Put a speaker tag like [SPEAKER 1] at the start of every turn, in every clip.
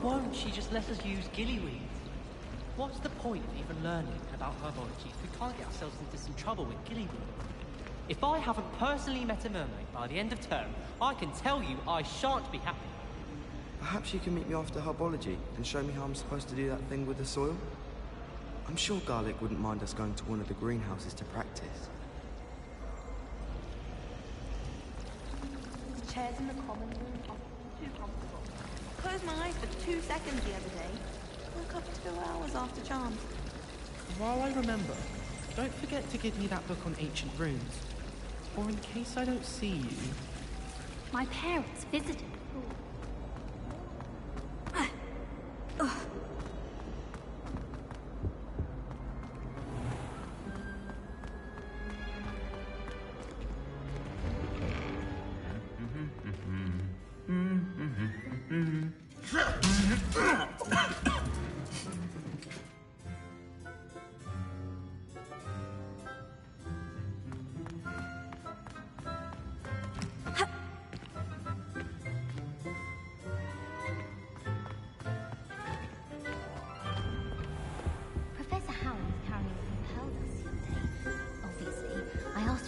[SPEAKER 1] won't she just let us use gillyweed? What's the point of even learning about herbology if we can't get ourselves into some trouble with gillyweed? If I haven't personally met a mermaid by the end of term, I can tell you I shan't be happy.
[SPEAKER 2] Perhaps you can meet me after herbology and show me how I'm supposed to do that thing with the soil? I'm sure Garlic wouldn't mind us going to one of the greenhouses to practice.
[SPEAKER 3] The chairs in the common room are too comfortable. Closed my eyes for 2 seconds the other day. Woke up 2 hours after charm.
[SPEAKER 1] While I remember, don't forget to give me that book on ancient runes. Or in case I don't see you...
[SPEAKER 4] My parents visited.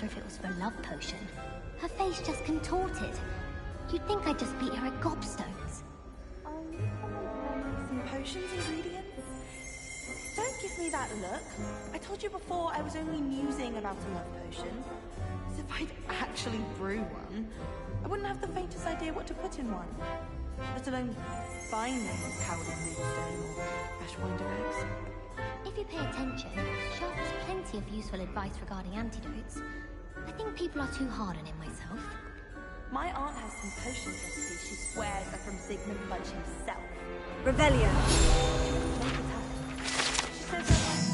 [SPEAKER 4] If it was for a love potion. Her face just contorted. You'd think I'd just beat her at gobstones.
[SPEAKER 3] Some potions ingredients? Don't give me that look. I told you before I was only musing about a love potion. As if I'd actually brew one. I wouldn't have the faintest idea what to put in one. Let alone finding powdered moonstone or ashwinder eggs.
[SPEAKER 4] If you pay attention, she offers plenty of useful advice regarding antidotes. I think people are too hard on him myself.
[SPEAKER 3] My aunt has some potion recipes she swears are from Sigmund Fudge himself.
[SPEAKER 5] Revelio.
[SPEAKER 3] She says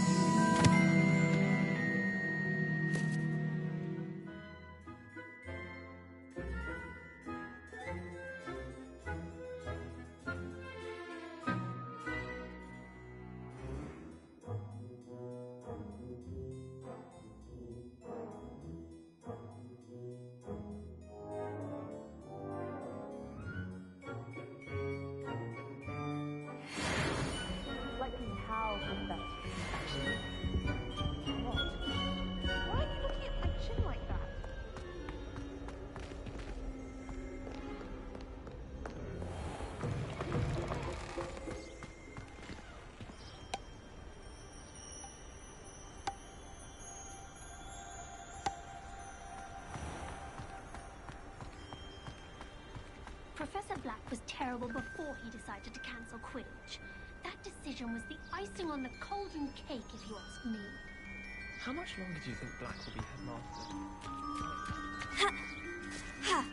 [SPEAKER 4] Professor Black was terrible before he decided to cancel Quidditch. That decision was the icing on the golden cake, if you ask me.
[SPEAKER 1] How much longer do you think Black will be headmaster?
[SPEAKER 5] Ha! Ha!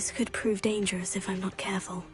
[SPEAKER 5] This could prove dangerous if I'm not careful.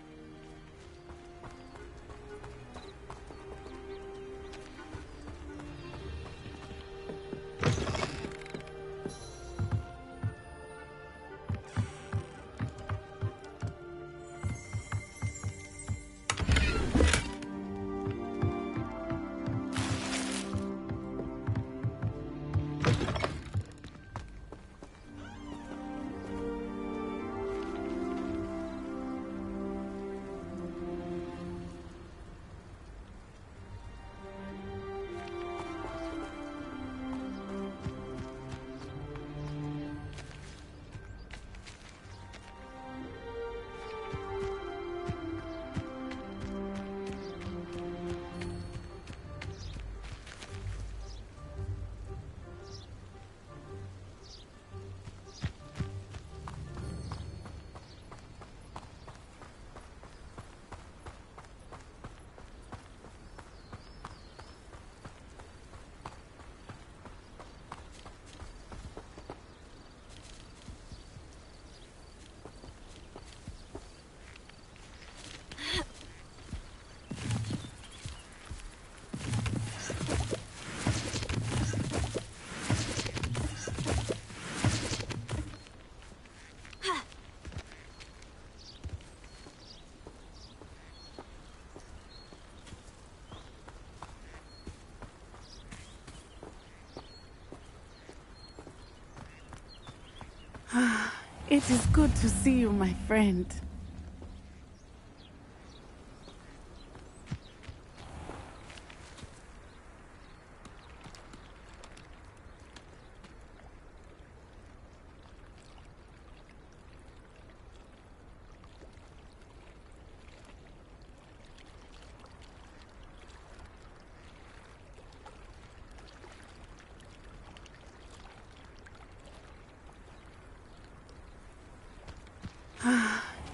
[SPEAKER 6] It is good to see you, my friend.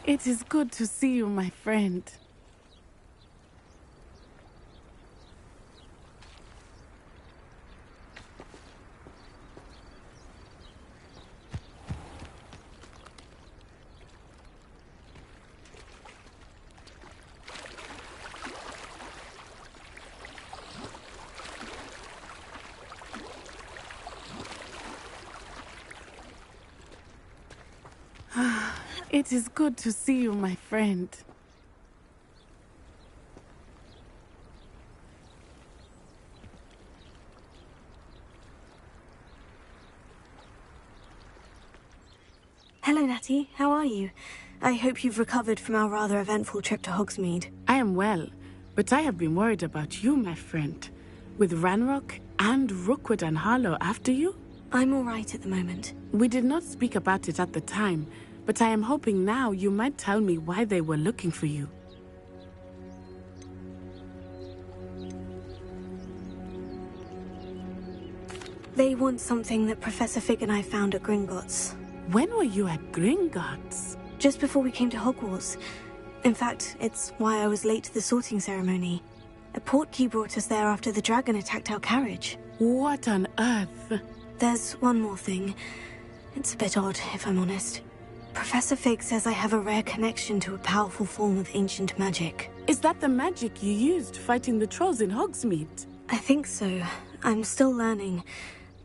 [SPEAKER 6] It is good to see you, my friend. It is good to see you, my friend.
[SPEAKER 5] Hello, Natty. How are you? I hope you've recovered from our rather eventful trip to Hogsmeade.
[SPEAKER 6] I am well, but I have been worried about you, my friend. With Ranrock and Rookwood and Harlow after you?
[SPEAKER 5] I'm all right at the moment.
[SPEAKER 6] We did not speak about it at the time, but I am hoping now you might tell me why they were looking for you.
[SPEAKER 5] They want something that Professor Fig and I found at Gringotts.
[SPEAKER 6] When were you at Gringotts?
[SPEAKER 5] Just before we came to Hogwarts. In fact, it's why I was late to the sorting ceremony. A portkey brought us there after the dragon attacked our carriage.
[SPEAKER 6] What on earth?
[SPEAKER 5] There's one more thing. It's a bit odd, if I'm honest. Professor Fig says I have a rare connection to a powerful form of ancient magic.
[SPEAKER 6] Is that the magic you used fighting the trolls in Hogsmeade?
[SPEAKER 5] I think so. I'm still learning,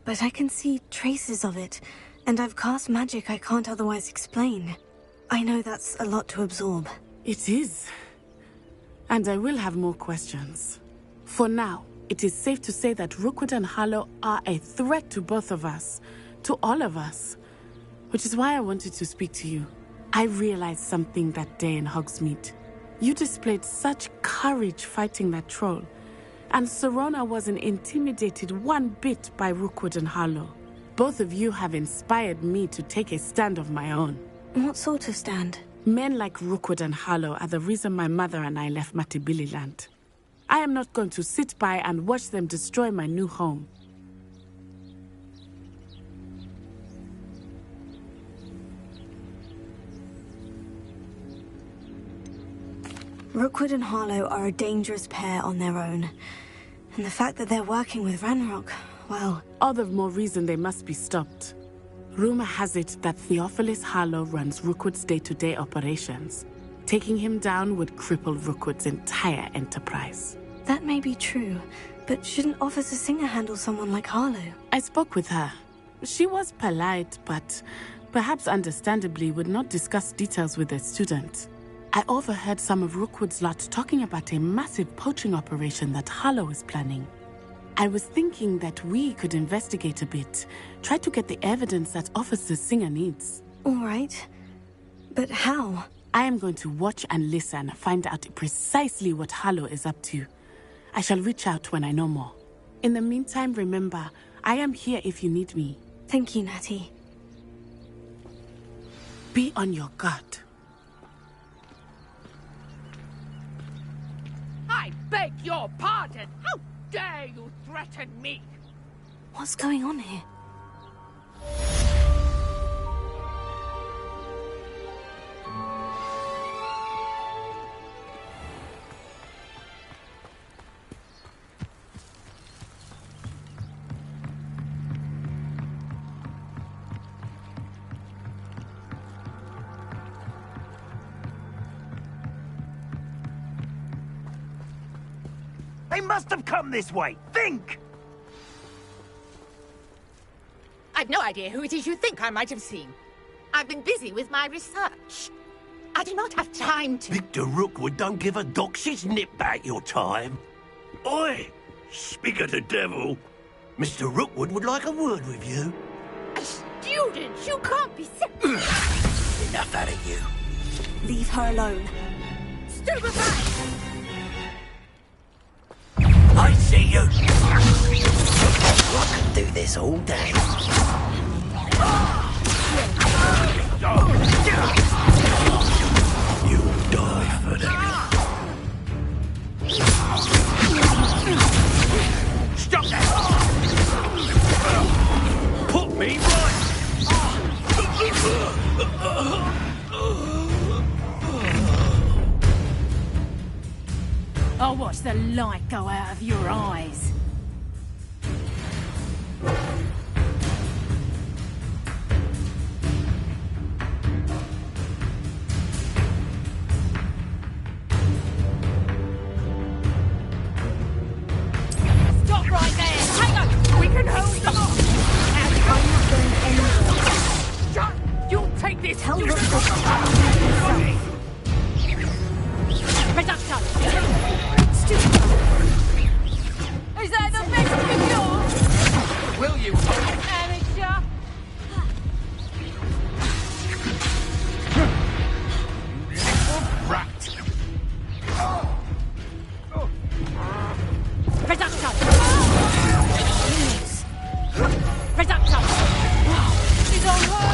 [SPEAKER 5] but I can see traces of it, and I've cast magic I can't otherwise explain. I know that's a lot to absorb.
[SPEAKER 6] It is. And I will have more questions. For now, it is safe to say that Rookwood and Harlow are a threat to both of us, to all of us. Which is why I wanted to speak to you. I realized something that day in Hogsmeade. You displayed such courage fighting that troll, and Serona wasn't intimidated one bit by Rookwood and Harlow. Both of you have inspired me to take a stand of my own.
[SPEAKER 5] What sort of stand?
[SPEAKER 6] Men like Rookwood and Harlow are the reason my mother and I left Matabeleland. I am not going to sit by and watch them destroy my new home.
[SPEAKER 5] Rookwood and Harlow are a dangerous pair on their own. And the fact that they're working with Ranrock, well...
[SPEAKER 6] All the more reason they must be stopped. Rumor has it that Theophilus Harlow runs Rookwood's day-to-day operations. Taking him down would cripple Rookwood's entire enterprise.
[SPEAKER 5] That may be true, but shouldn't Officer Singer handle someone like Harlow?
[SPEAKER 6] I spoke with her. She was polite, but perhaps understandably would not discuss details with a student. I overheard some of Rookwood's lot talking about a massive poaching operation that Harlow is planning. I was thinking that we could investigate a bit, try to get the evidence that Officer Singer needs.
[SPEAKER 5] All right. But how?
[SPEAKER 6] I am going to watch and listen, find out precisely what Harlow is up to. I shall reach out when I know more. In the meantime, remember, I am here if you need me.
[SPEAKER 5] Thank you, Natty.
[SPEAKER 6] Be on your guard.
[SPEAKER 7] I beg your pardon! How dare you threaten me?
[SPEAKER 5] What's going on here?
[SPEAKER 8] They must have come this way. Think!
[SPEAKER 7] I've no idea who it is you think I might have seen. I've been busy with my research. I do not have time to...
[SPEAKER 8] Victor Rookwood don't give a doxy's nip back your time. Oi! Speak of the devil. Mr. Rookwood would like a word with you.
[SPEAKER 7] A student? You can't be sick.
[SPEAKER 8] Enough out of you.
[SPEAKER 5] Leave her alone.
[SPEAKER 7] Stupefied!
[SPEAKER 8] I see you. I could do this all day. You'll die for that. Stop that! Put me right!
[SPEAKER 7] I'll watch the light go out of your eyes. Stop right there! Hang on! We can hold them off!
[SPEAKER 5] I'm not going anywhere.
[SPEAKER 7] Shut! You'll take this!
[SPEAKER 5] Tell
[SPEAKER 7] You
[SPEAKER 5] Rookwood
[SPEAKER 7] should-
[SPEAKER 5] to find himself.
[SPEAKER 7] Production! Is that the best of yours?
[SPEAKER 8] Will you?
[SPEAKER 7] Amateur?
[SPEAKER 8] Rat!
[SPEAKER 7] Production! Production! She's on her!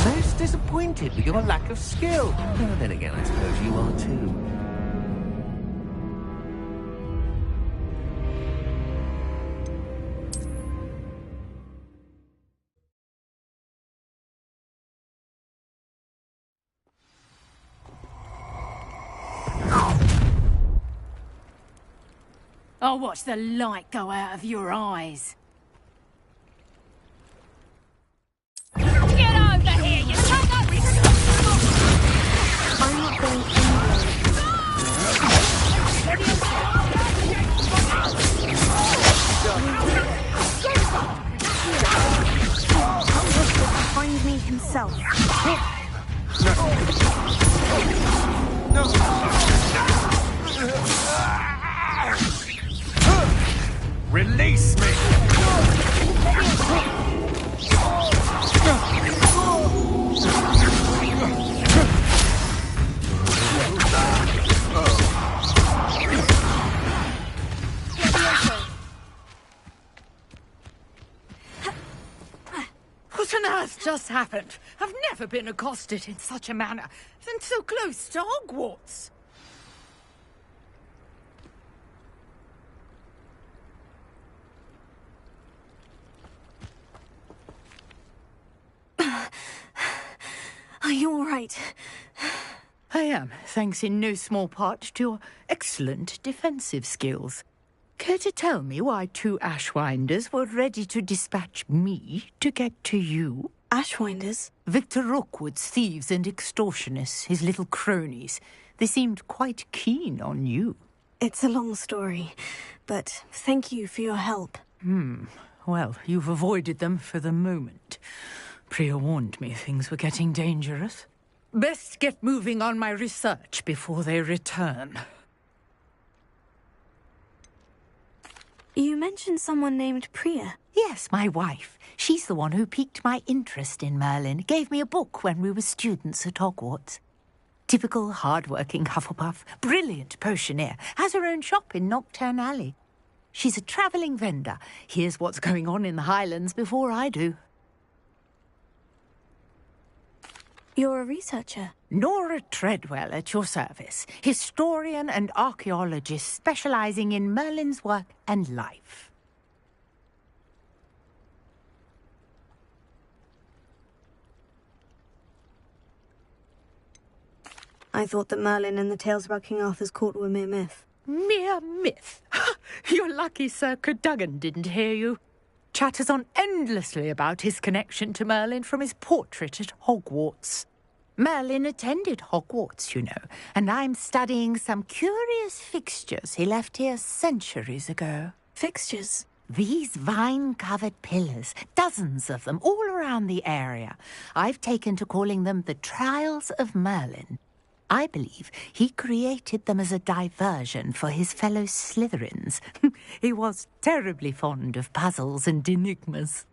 [SPEAKER 8] Most disappointed with your lack of skill. Well, then again, I suppose you are too.
[SPEAKER 7] I'll watch the light go out of your eyes. Get over here, you can't go!
[SPEAKER 5] I'm not going anywhere. Tell Rookwood to find me himself.
[SPEAKER 8] Release me!
[SPEAKER 7] What on earth just happened? I've never been accosted in such a manner, and so close to Hogwarts.
[SPEAKER 5] Are you all right?
[SPEAKER 9] I am, thanks in no small part to your excellent defensive skills. Care to tell me why 2 Ashwinders were ready to dispatch me to get to you?
[SPEAKER 5] Ashwinders?
[SPEAKER 9] Victor Rookwood's thieves and extortionists, his little cronies. They seemed quite keen on you.
[SPEAKER 5] It's a long story, but thank you for your help.
[SPEAKER 9] Well, you've avoided them for the moment. Priya warned me things were getting dangerous. Best get moving on my research before they return.
[SPEAKER 5] You mentioned someone named Priya.
[SPEAKER 7] Yes, my wife. She's the one who piqued my interest in Merlin. Gave me a book when we were students at Hogwarts. Typical hard-working Hufflepuff. Brilliant potioneer. Has her own shop in Knockturn Alley. She's a travelling vendor. Hears what's going on in the Highlands before I do.
[SPEAKER 5] You're a researcher?
[SPEAKER 7] Nora Treadwell at your service. Historian and archaeologist specialising in Merlin's work and life.
[SPEAKER 5] I thought that Merlin and the tales about King Arthur's court were mere myth.
[SPEAKER 9] Mere myth? You're lucky Sir Cadogan didn't hear you. Chatters on endlessly about his connection to Merlin from his portrait at Hogwarts.
[SPEAKER 7] Merlin attended Hogwarts, you know, and I'm studying some curious fixtures he left here centuries ago.
[SPEAKER 5] Fixtures?
[SPEAKER 7] These vine-covered pillars, dozens of them, all around the area. I've taken to calling them the Trials of Merlin. I believe he created them as a diversion for his fellow Slytherins. He was terribly fond of puzzles and enigmas.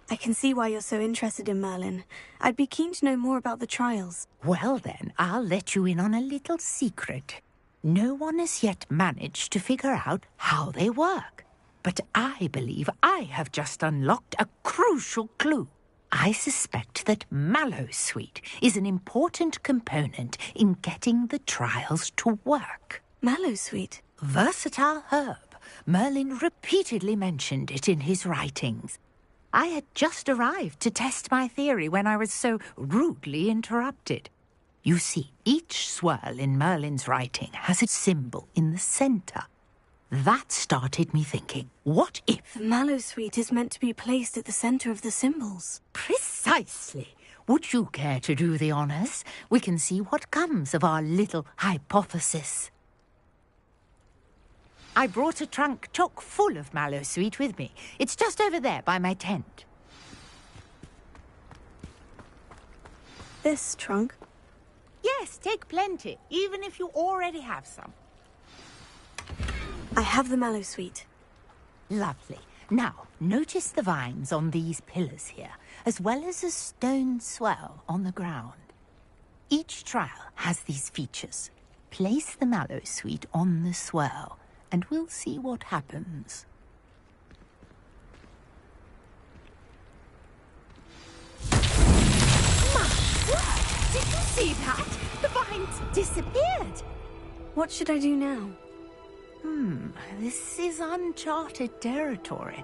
[SPEAKER 5] I can see why you're so interested in Merlin. I'd be keen to know more about the trials.
[SPEAKER 7] Well then, I'll let you in on a little secret. No one has yet managed to figure out how they work. But I believe I have just unlocked a crucial clue. I suspect that Mallowsweet is an important component in getting the trials to work.
[SPEAKER 5] Mallowsweet?
[SPEAKER 7] Versatile herb. Merlin repeatedly mentioned it in his writings. I had just arrived to test my theory when I was so rudely interrupted. You see, each swirl in Merlin's writing has a symbol in the centre. That started me thinking, what if...
[SPEAKER 5] The Mallowsweet is meant to be placed at the centre of the symbols.
[SPEAKER 7] Precisely. Would you care to do the honours? We can see what comes of our little hypothesis. I brought a trunk chock full of Mallowsweet with me. It's just over there by my tent.
[SPEAKER 5] This trunk?
[SPEAKER 7] Yes, take plenty, even if you already have some.
[SPEAKER 5] I have the Mallowsweet.
[SPEAKER 7] Lovely. Now, notice the vines on these pillars here, as well as a stone swell on the ground. Each trial has these features. Place the Mallowsweet on the swell, and we'll see what happens. My word! Did you see that? The vines disappeared!
[SPEAKER 5] What should I do now?
[SPEAKER 7] This is uncharted territory.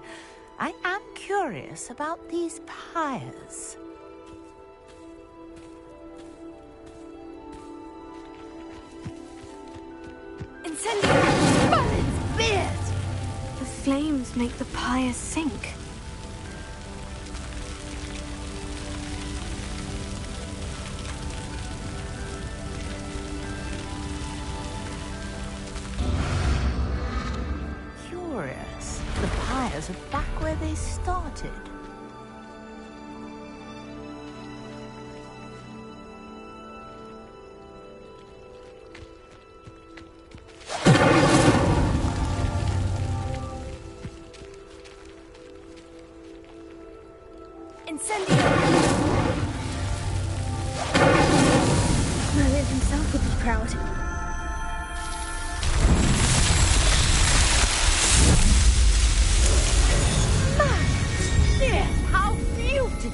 [SPEAKER 7] I am curious about these pyres.
[SPEAKER 5] Incendio!
[SPEAKER 7] Merlin's beard!
[SPEAKER 5] The flames make the pyre sink.
[SPEAKER 7] Curious. The pyres are back where they started.
[SPEAKER 5] Merlin himself would be proud.
[SPEAKER 7] Dear, how beautiful!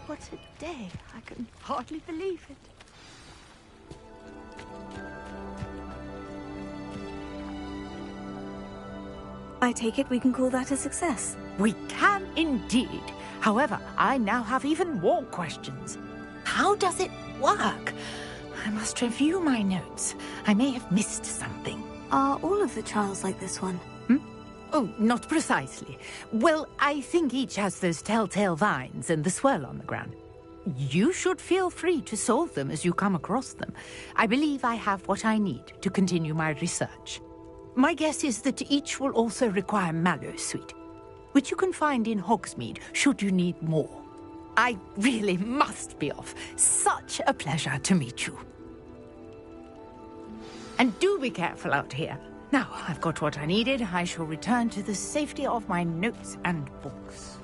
[SPEAKER 7] What a day. I can hardly believe it.
[SPEAKER 5] I take it we can call that a success.
[SPEAKER 9] We can indeed. However, I now have even more questions. How does it work? I must review my notes. I may have missed something.
[SPEAKER 5] Are all of the trials like this one?
[SPEAKER 9] Oh, not precisely. Well, I think each has those telltale vines and the swirl on the ground. You should feel free to solve them as you come across them. I believe I have what I need to continue my research. My guess is that each will also require mallow sweet, which you can find in Hogsmeade should you need more. I really must be off. Such a pleasure to meet you. And do be careful out here. Now, I've got what I needed. I shall return to the safety of my notes and books.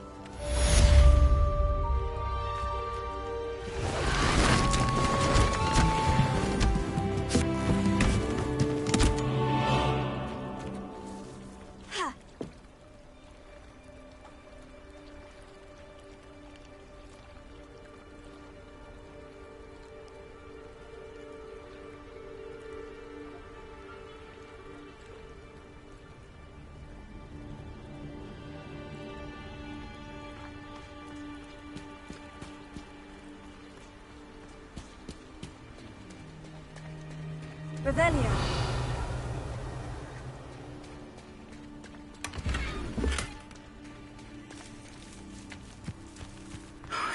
[SPEAKER 5] Revelio.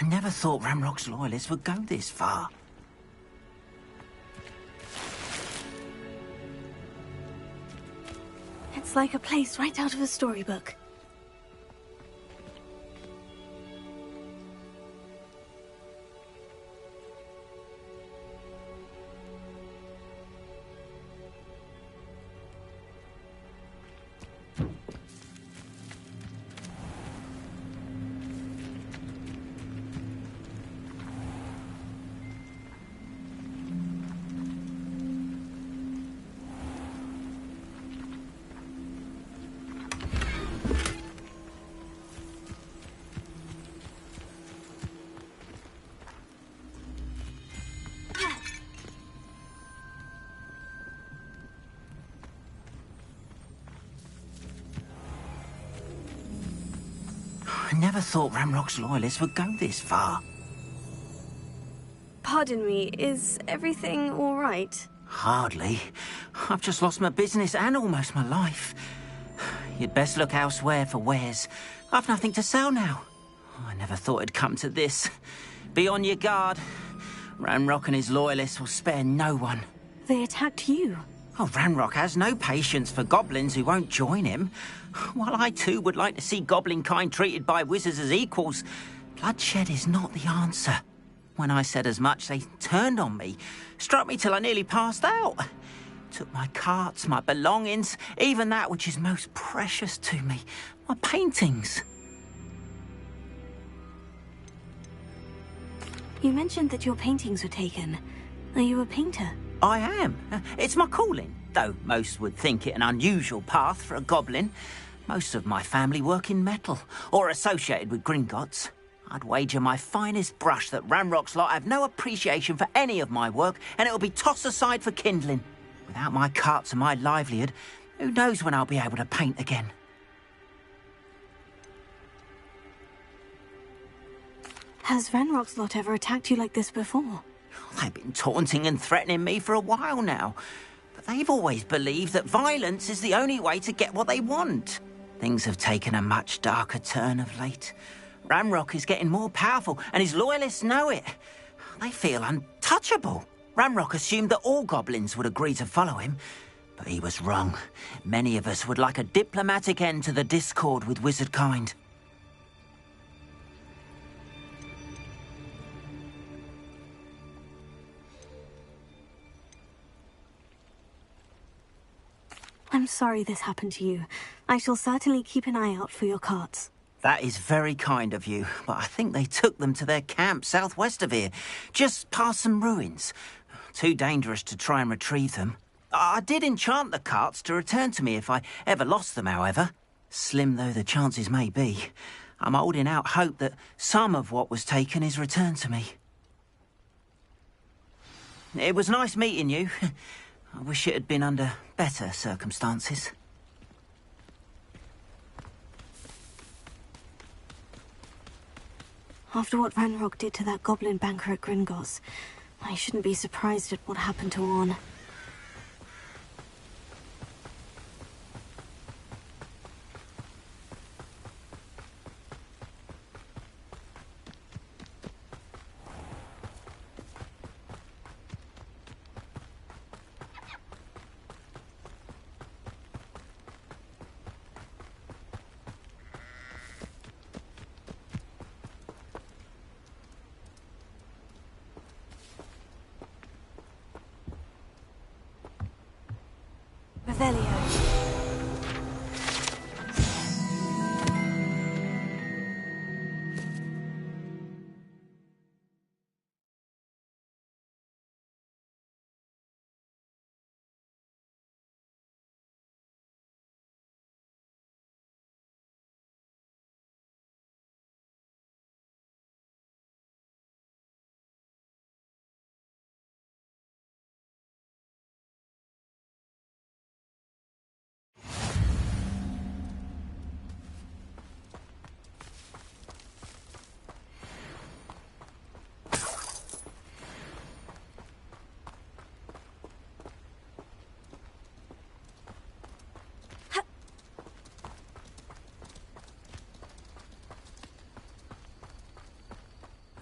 [SPEAKER 10] I never thought Ramrock's loyalists would go this far.
[SPEAKER 5] It's like a place right out of a storybook.
[SPEAKER 10] I never thought Ramrock's loyalists would go this far.
[SPEAKER 5] Pardon me, is everything all right?
[SPEAKER 10] Hardly. I've just lost my business and almost my life. You'd best look elsewhere for wares. I've nothing to sell now. I never thought it'd come to this. Be on your guard. Ramrock and his loyalists will spare no one.
[SPEAKER 5] They attacked you.
[SPEAKER 10] Oh, Ramrock has no patience for goblins who won't join him. While I too would like to see goblin kind treated by wizards as equals, bloodshed is not the answer. When I said as much, they turned on me, struck me till I nearly passed out. Took my carts, my belongings, even that which is most precious to me, my paintings.
[SPEAKER 5] You mentioned that your paintings were taken. Are you a painter?
[SPEAKER 10] I am. It's my calling, though most would think it an unusual path for a goblin. Most of my family work in metal, or associated with Gringotts. I'd wager my finest brush that Ramrock's lot have no appreciation for any of my work, and it'll be tossed aside for kindling. Without my carts and my livelihood, who knows when I'll be able to paint again.
[SPEAKER 5] Has Ranrock's lot ever attacked you like this before?
[SPEAKER 10] They've been taunting and threatening me for a while now. But they've always believed that violence is the only way to get what they want. Things have taken a much darker turn of late. Ramrock is getting more powerful, and his loyalists know it. They feel untouchable. Ramrock assumed that all goblins would agree to follow him, but he was wrong. Many of us would like a diplomatic end to the discord with wizard kind.
[SPEAKER 5] I'm sorry this happened to you. I shall certainly keep an eye out for your carts.
[SPEAKER 10] That is very kind of you, but I think they took them to their camp southwest of here, just past some ruins. Too dangerous to try and retrieve them. I did enchant the carts to return to me if I ever lost them, however. Slim though the chances may be, I'm holding out hope that some of what was taken is returned to me. It was nice meeting you. I wish it had been under better circumstances.
[SPEAKER 5] After what Ranrock did to that goblin banker at Gringotts, I shouldn't be surprised at what happened to Orn.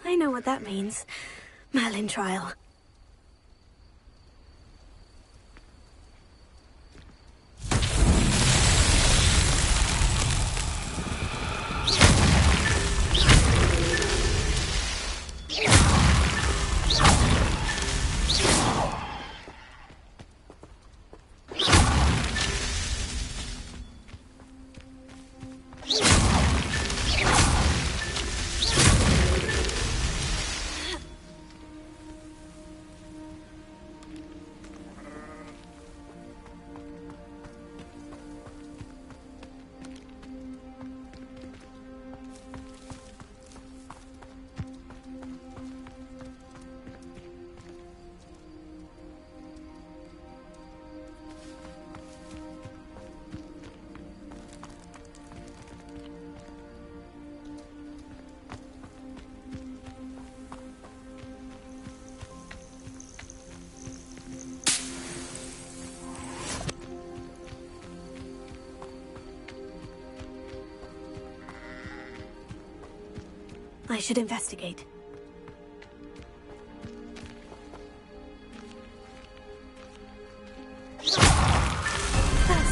[SPEAKER 5] I know what that means. Merlin trial. I should investigate. That's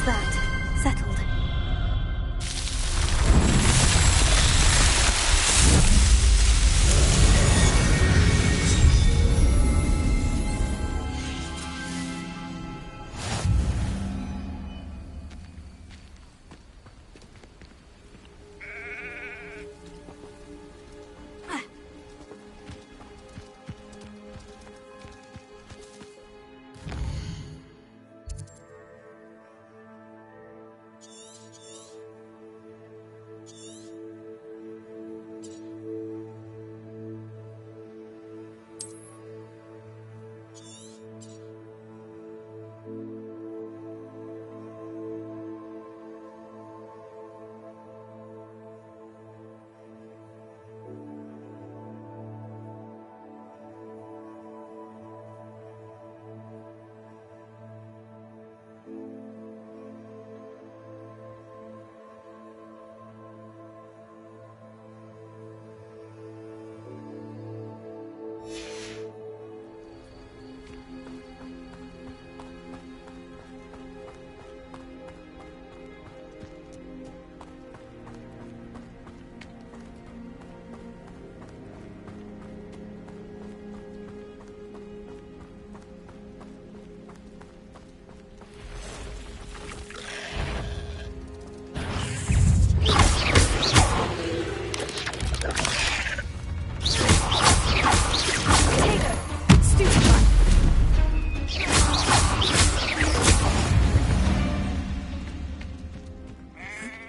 [SPEAKER 5] that. Settled.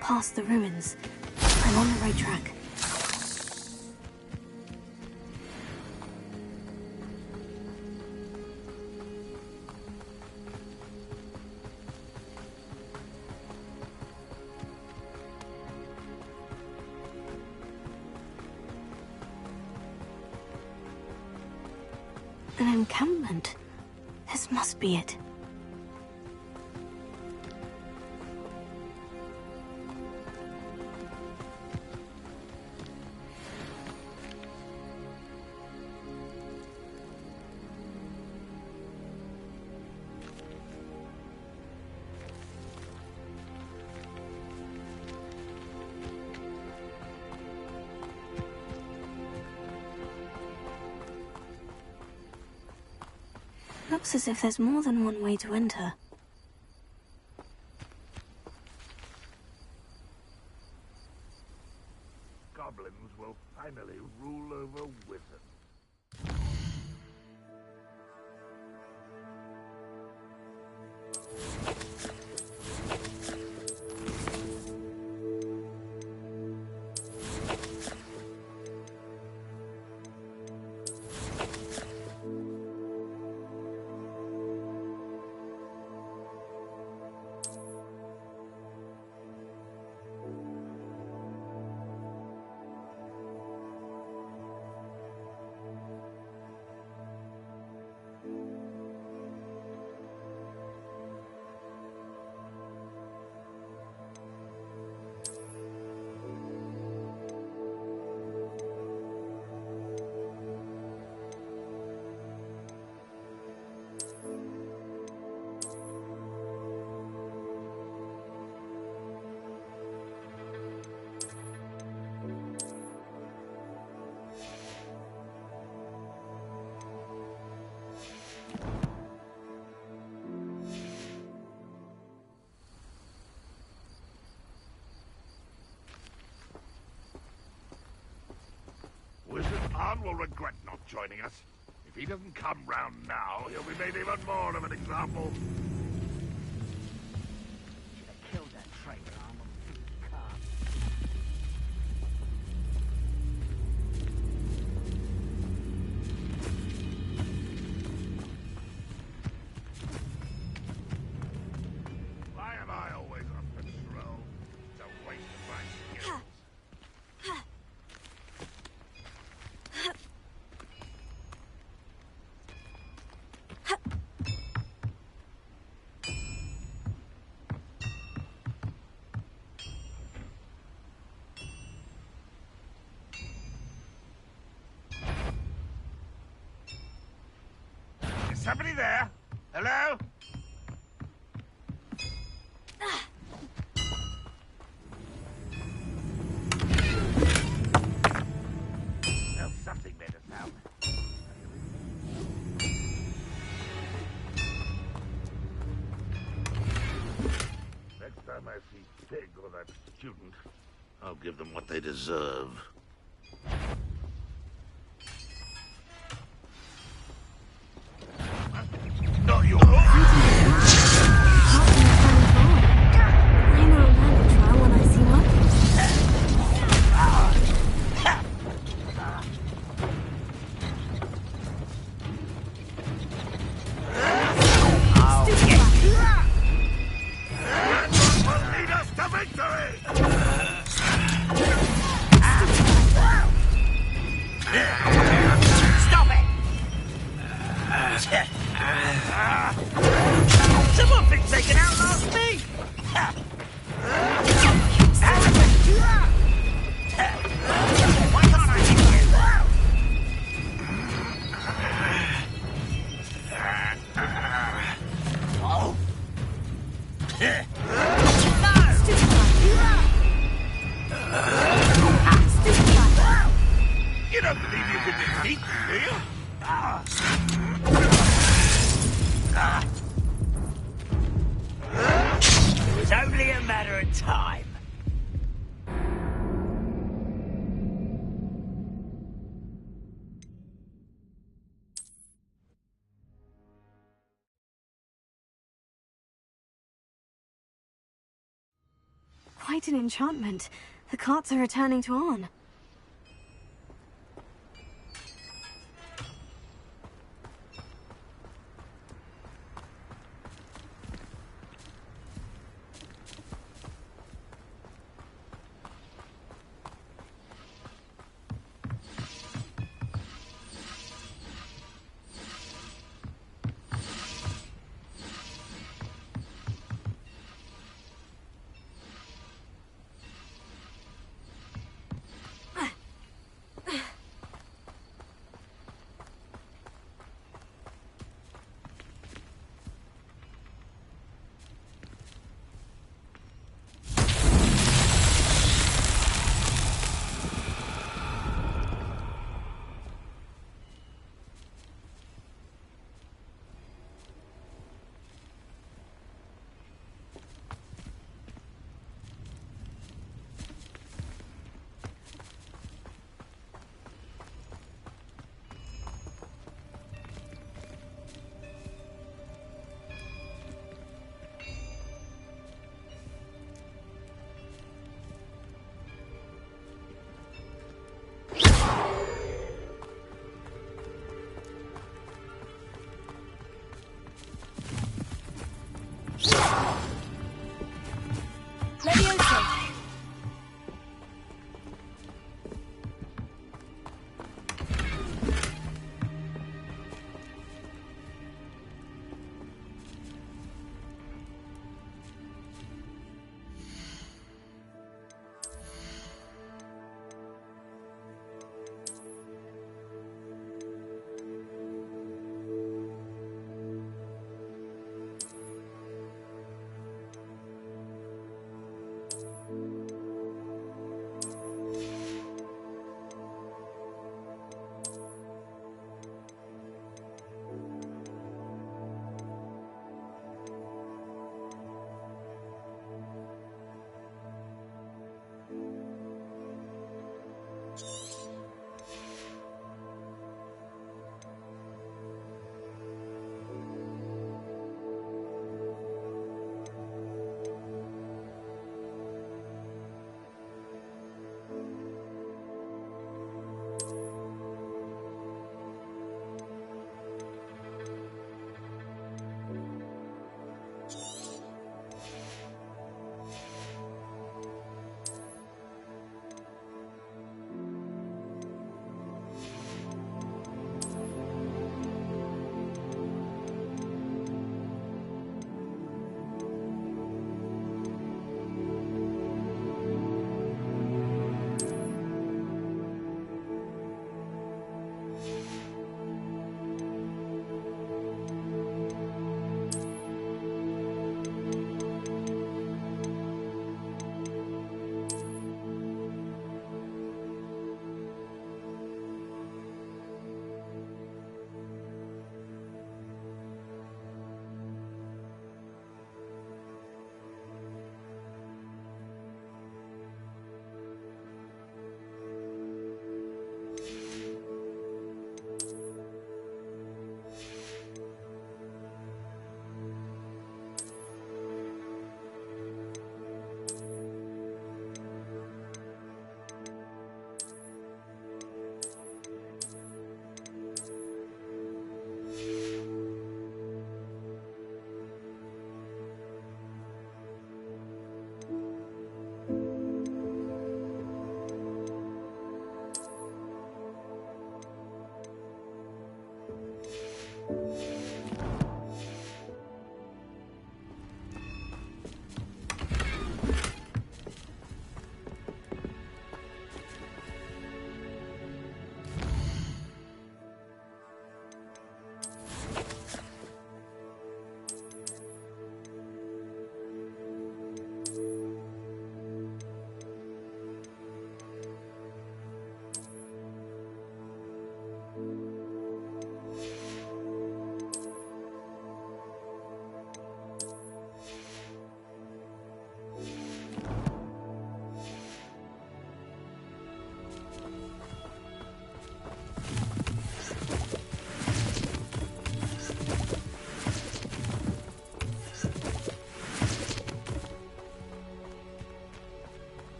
[SPEAKER 5] Past the ruins. I'm on the right track. An encampment. This must be it. Looks as if there's more than one way to enter.
[SPEAKER 11] Goblins will finally rule over wizards. Wizard Arn will regret not joining us. If he doesn't come round now, he'll be made even more of an example.
[SPEAKER 10] Should have killed that traitor, Arn.
[SPEAKER 11] Why am I always on patrol? Don't waste my skills. Is somebody there? Hello? Well, something made a sound. Next time I see Pig or that student, I'll give them what they deserve. Not your...
[SPEAKER 5] I know a man to try when I see one.
[SPEAKER 11] will lead us to victory!
[SPEAKER 10] Stop it! Someone thinks they can outlast me! Why can't I hit you? Oh.
[SPEAKER 11] You don't believe you can defeat me, do you?
[SPEAKER 10] It was only a matter of time.
[SPEAKER 5] Quite an enchantment. The carts are returning to Arn.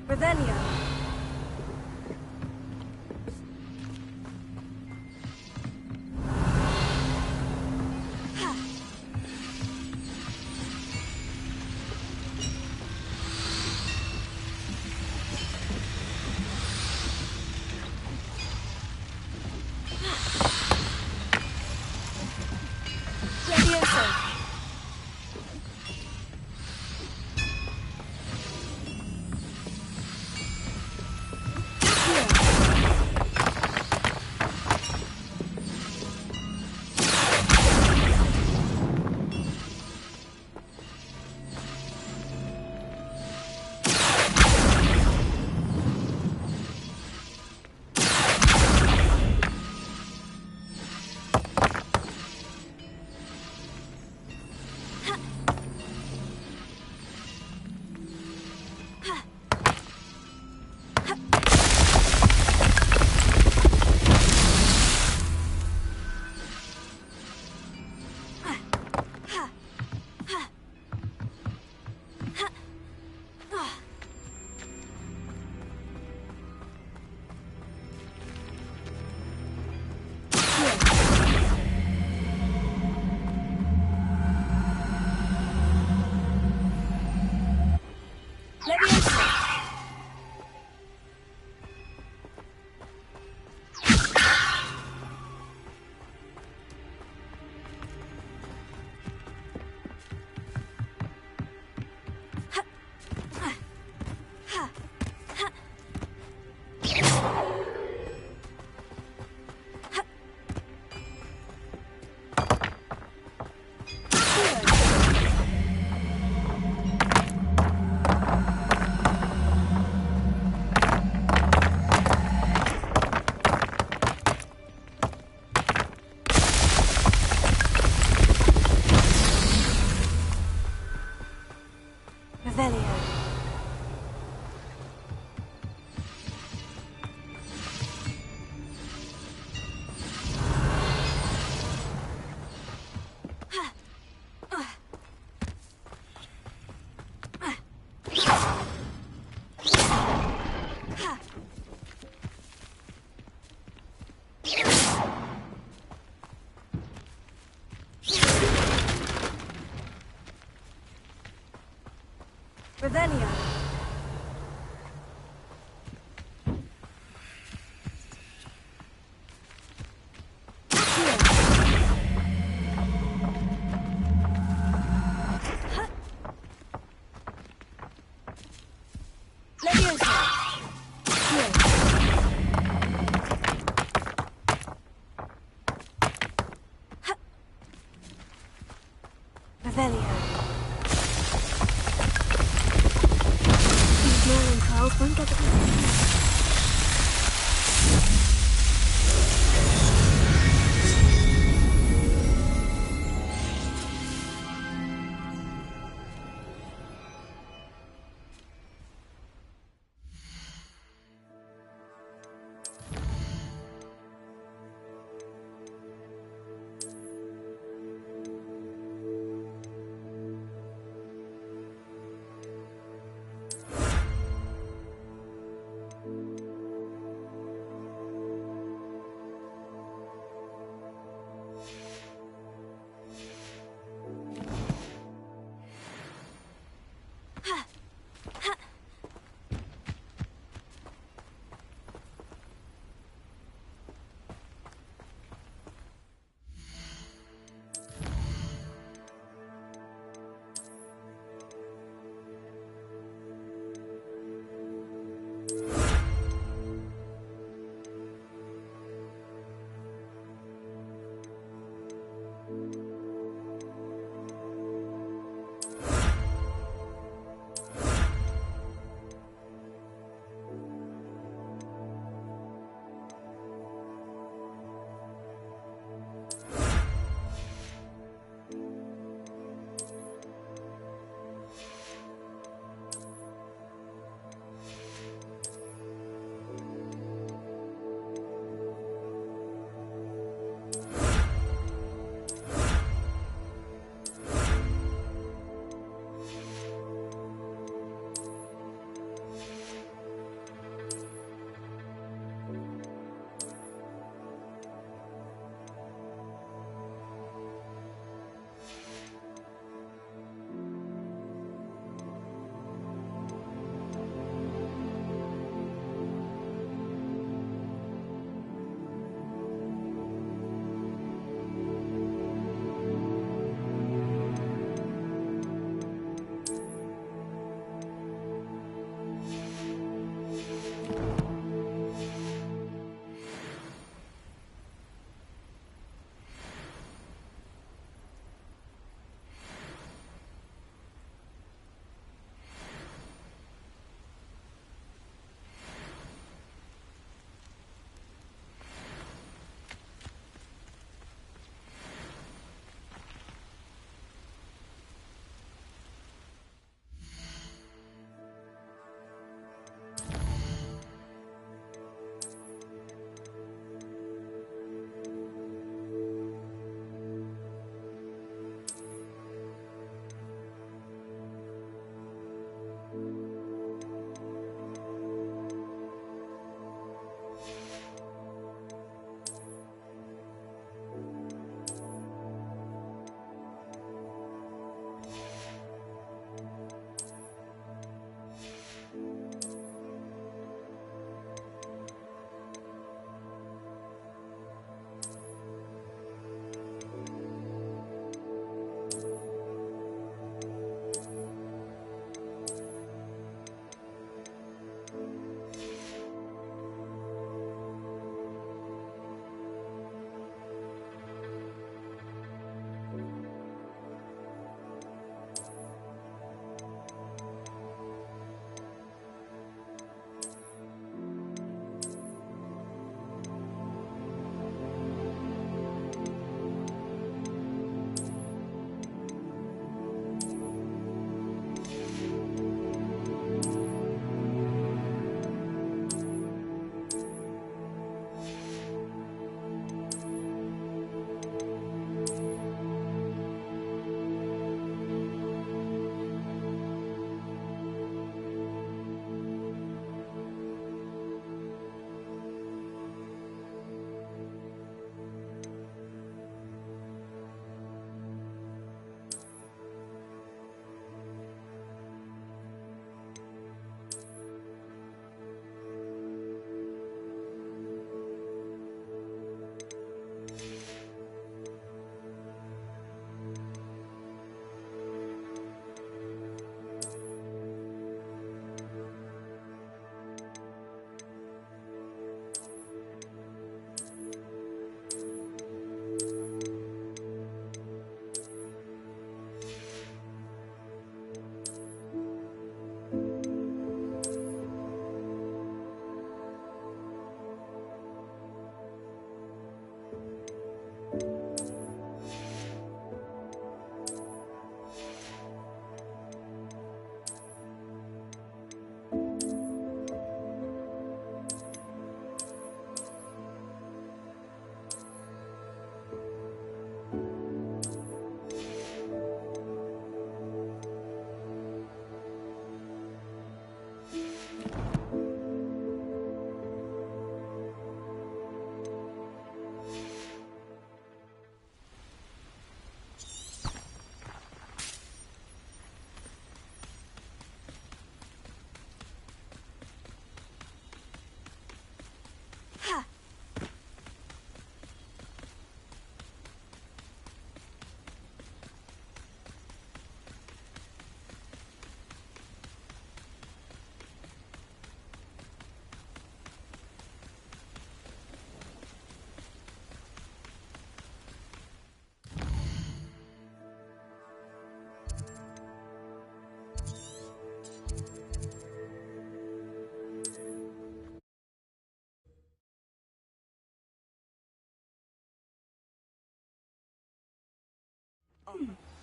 [SPEAKER 5] Revelio. Revelio.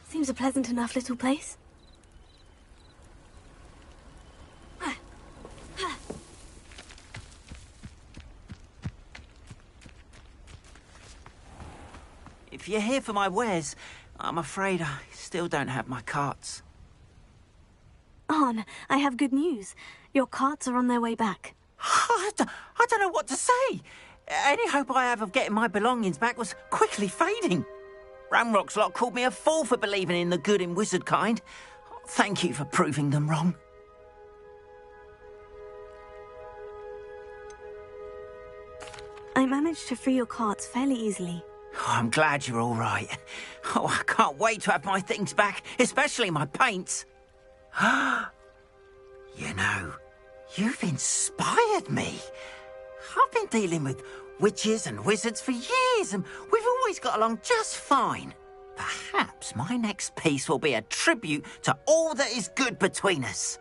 [SPEAKER 5] Seems a pleasant enough little place.
[SPEAKER 10] If you're here for my wares, I'm afraid I still don't have my carts.
[SPEAKER 5] Arn, I have good news. Your carts are on their way back.
[SPEAKER 10] I don't know what to say. Any hope I have of getting my belongings back was quickly fading. Ramrock's lot called me a fool for believing in the good in wizard kind. Thank you for proving them wrong.
[SPEAKER 5] I managed to free your carts fairly easily.
[SPEAKER 10] Oh, I'm glad you're all right. Oh, I can't wait to have my things back, especially my paints. You know, you've inspired me. I've been dealing with witches and wizards for years, and we've always got along just fine. Perhaps my next piece will be a tribute to all that is good between us.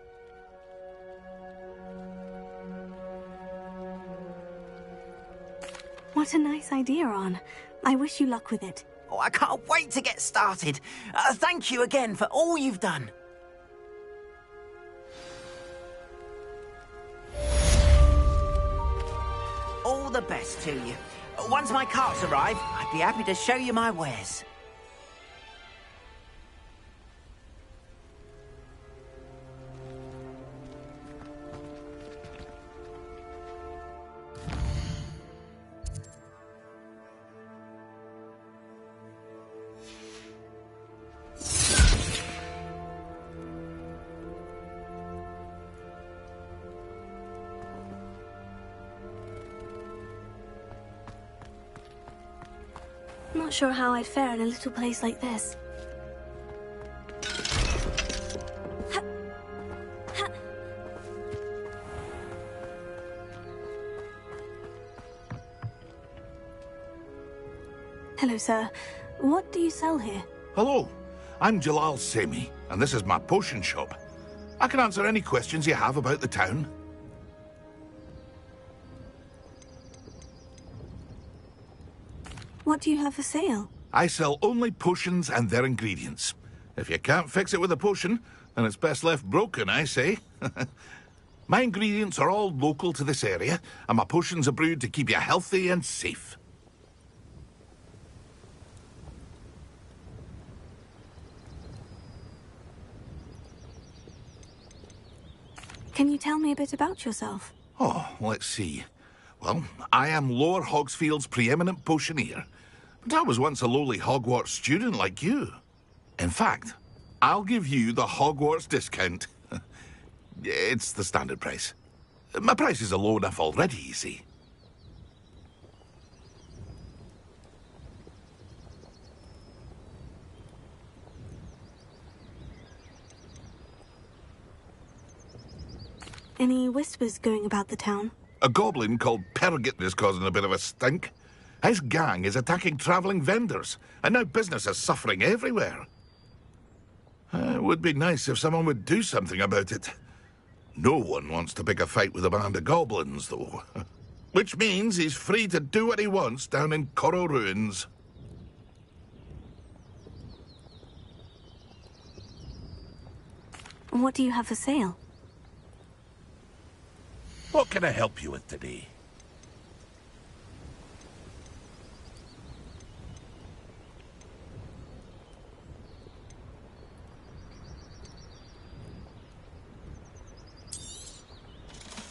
[SPEAKER 5] What a nice idea, Arn. I wish you luck with it.
[SPEAKER 10] Oh, I can't wait to get started. Thank you again for all you've done. All the best to you. Once my carts arrive, I'd be happy to show you my wares.
[SPEAKER 5] Not sure how I'd fare in a little place like this. Hello, sir. What do you sell here?
[SPEAKER 11] Hello, I'm Jalal Semi, and this is my potion shop. I can answer any questions you have about the town.
[SPEAKER 5] What do you have for sale?
[SPEAKER 11] I sell only potions and their ingredients. If you can't fix it with a potion, then it's best left broken, I say. My ingredients are all local to this area, and my potions are brewed to keep you healthy and safe.
[SPEAKER 5] Can you tell me a bit about yourself?
[SPEAKER 11] Oh, let's see. Well, I am Lower Hogsfield's preeminent potioneer. But I was once a lowly Hogwarts student like you. In fact, I'll give you the Hogwarts discount. It's the standard price. My prices are low enough already, you see.
[SPEAKER 5] Any whispers going about the town?
[SPEAKER 11] A goblin called Pergit is causing a bit of a stink. His gang is attacking travelling vendors, and now business is suffering everywhere. It would be nice if someone would do something about it. No one wants to pick a fight with a band of goblins, though. Which means he's free to do what he wants down in Corro Ruins.
[SPEAKER 5] What do you have for sale?
[SPEAKER 11] What can I help you with today?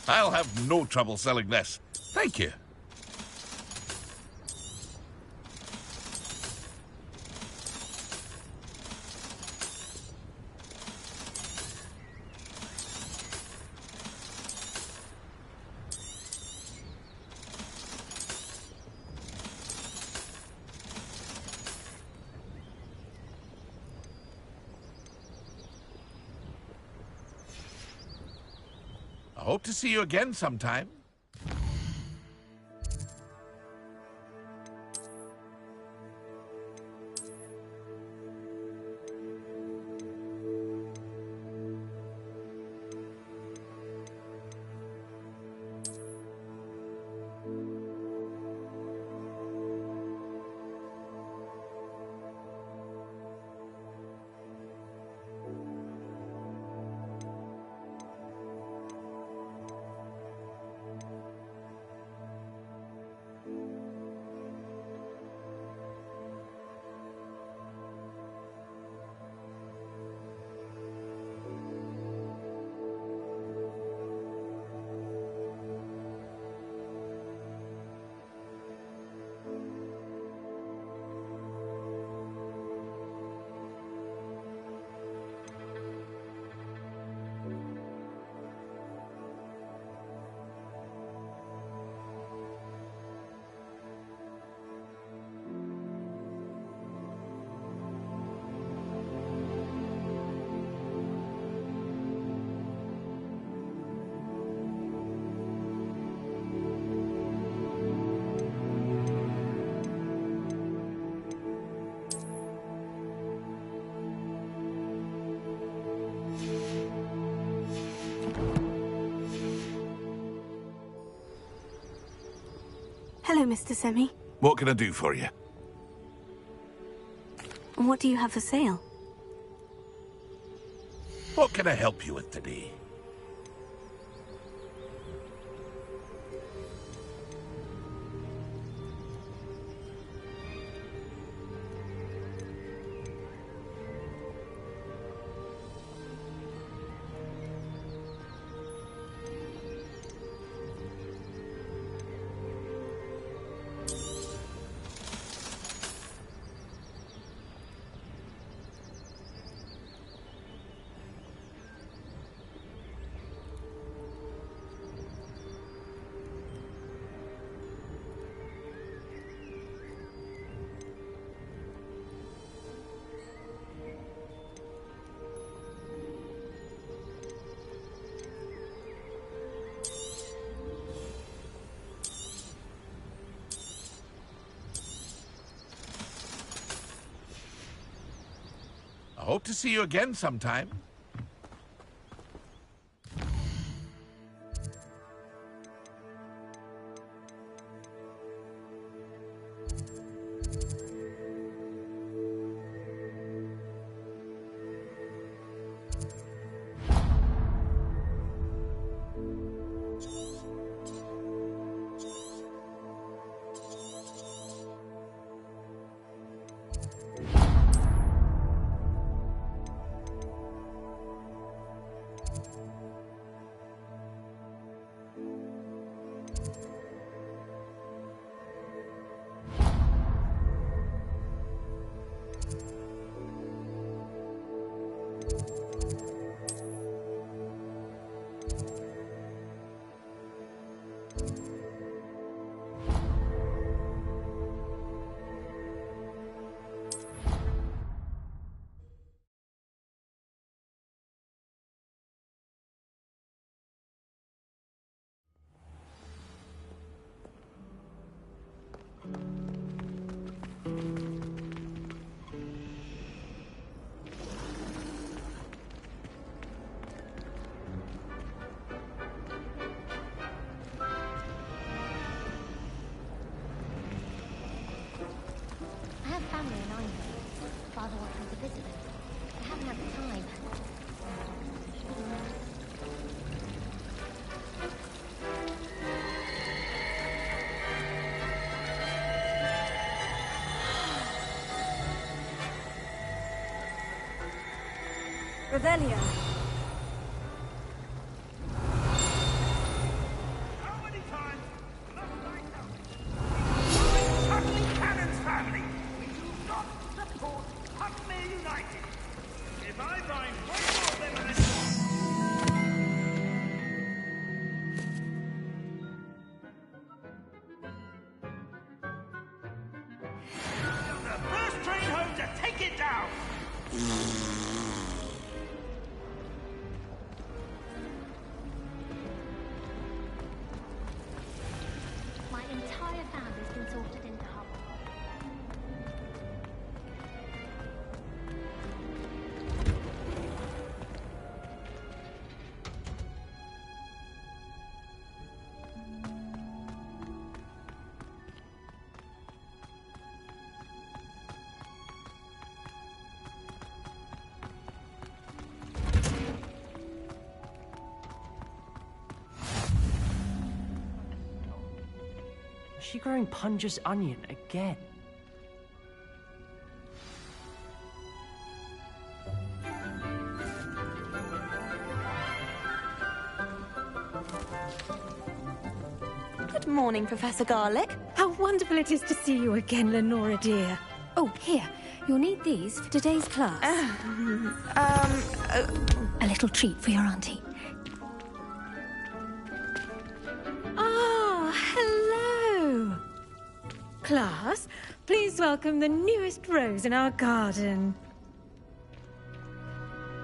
[SPEAKER 11] I'll have no trouble selling this. Thank you. I hope to see you again sometime.
[SPEAKER 5] Hello, Mr. Semi.
[SPEAKER 11] What can I do for you?
[SPEAKER 5] What do you have for sale?
[SPEAKER 11] What can I help you with today? I hope to see you again sometime.
[SPEAKER 4] Family and I'm Father wants me to visit them. I haven't had the time.
[SPEAKER 5] Revelio.
[SPEAKER 8] How many times must I tell you? Tutley Cannon's family! We do not support Tutley United! If I find one more of them in the first train home to take it down!
[SPEAKER 4] My entire family's been sorted into Hogwarts.
[SPEAKER 1] Is she growing Punja's onion again?
[SPEAKER 3] Good morning, Professor Garlic.
[SPEAKER 12] How wonderful it is to see you again, Lenora dear. Oh, here. You'll need these for today's class. A little treat for your auntie. Ah, hello. Class, please welcome the newest rose in our garden.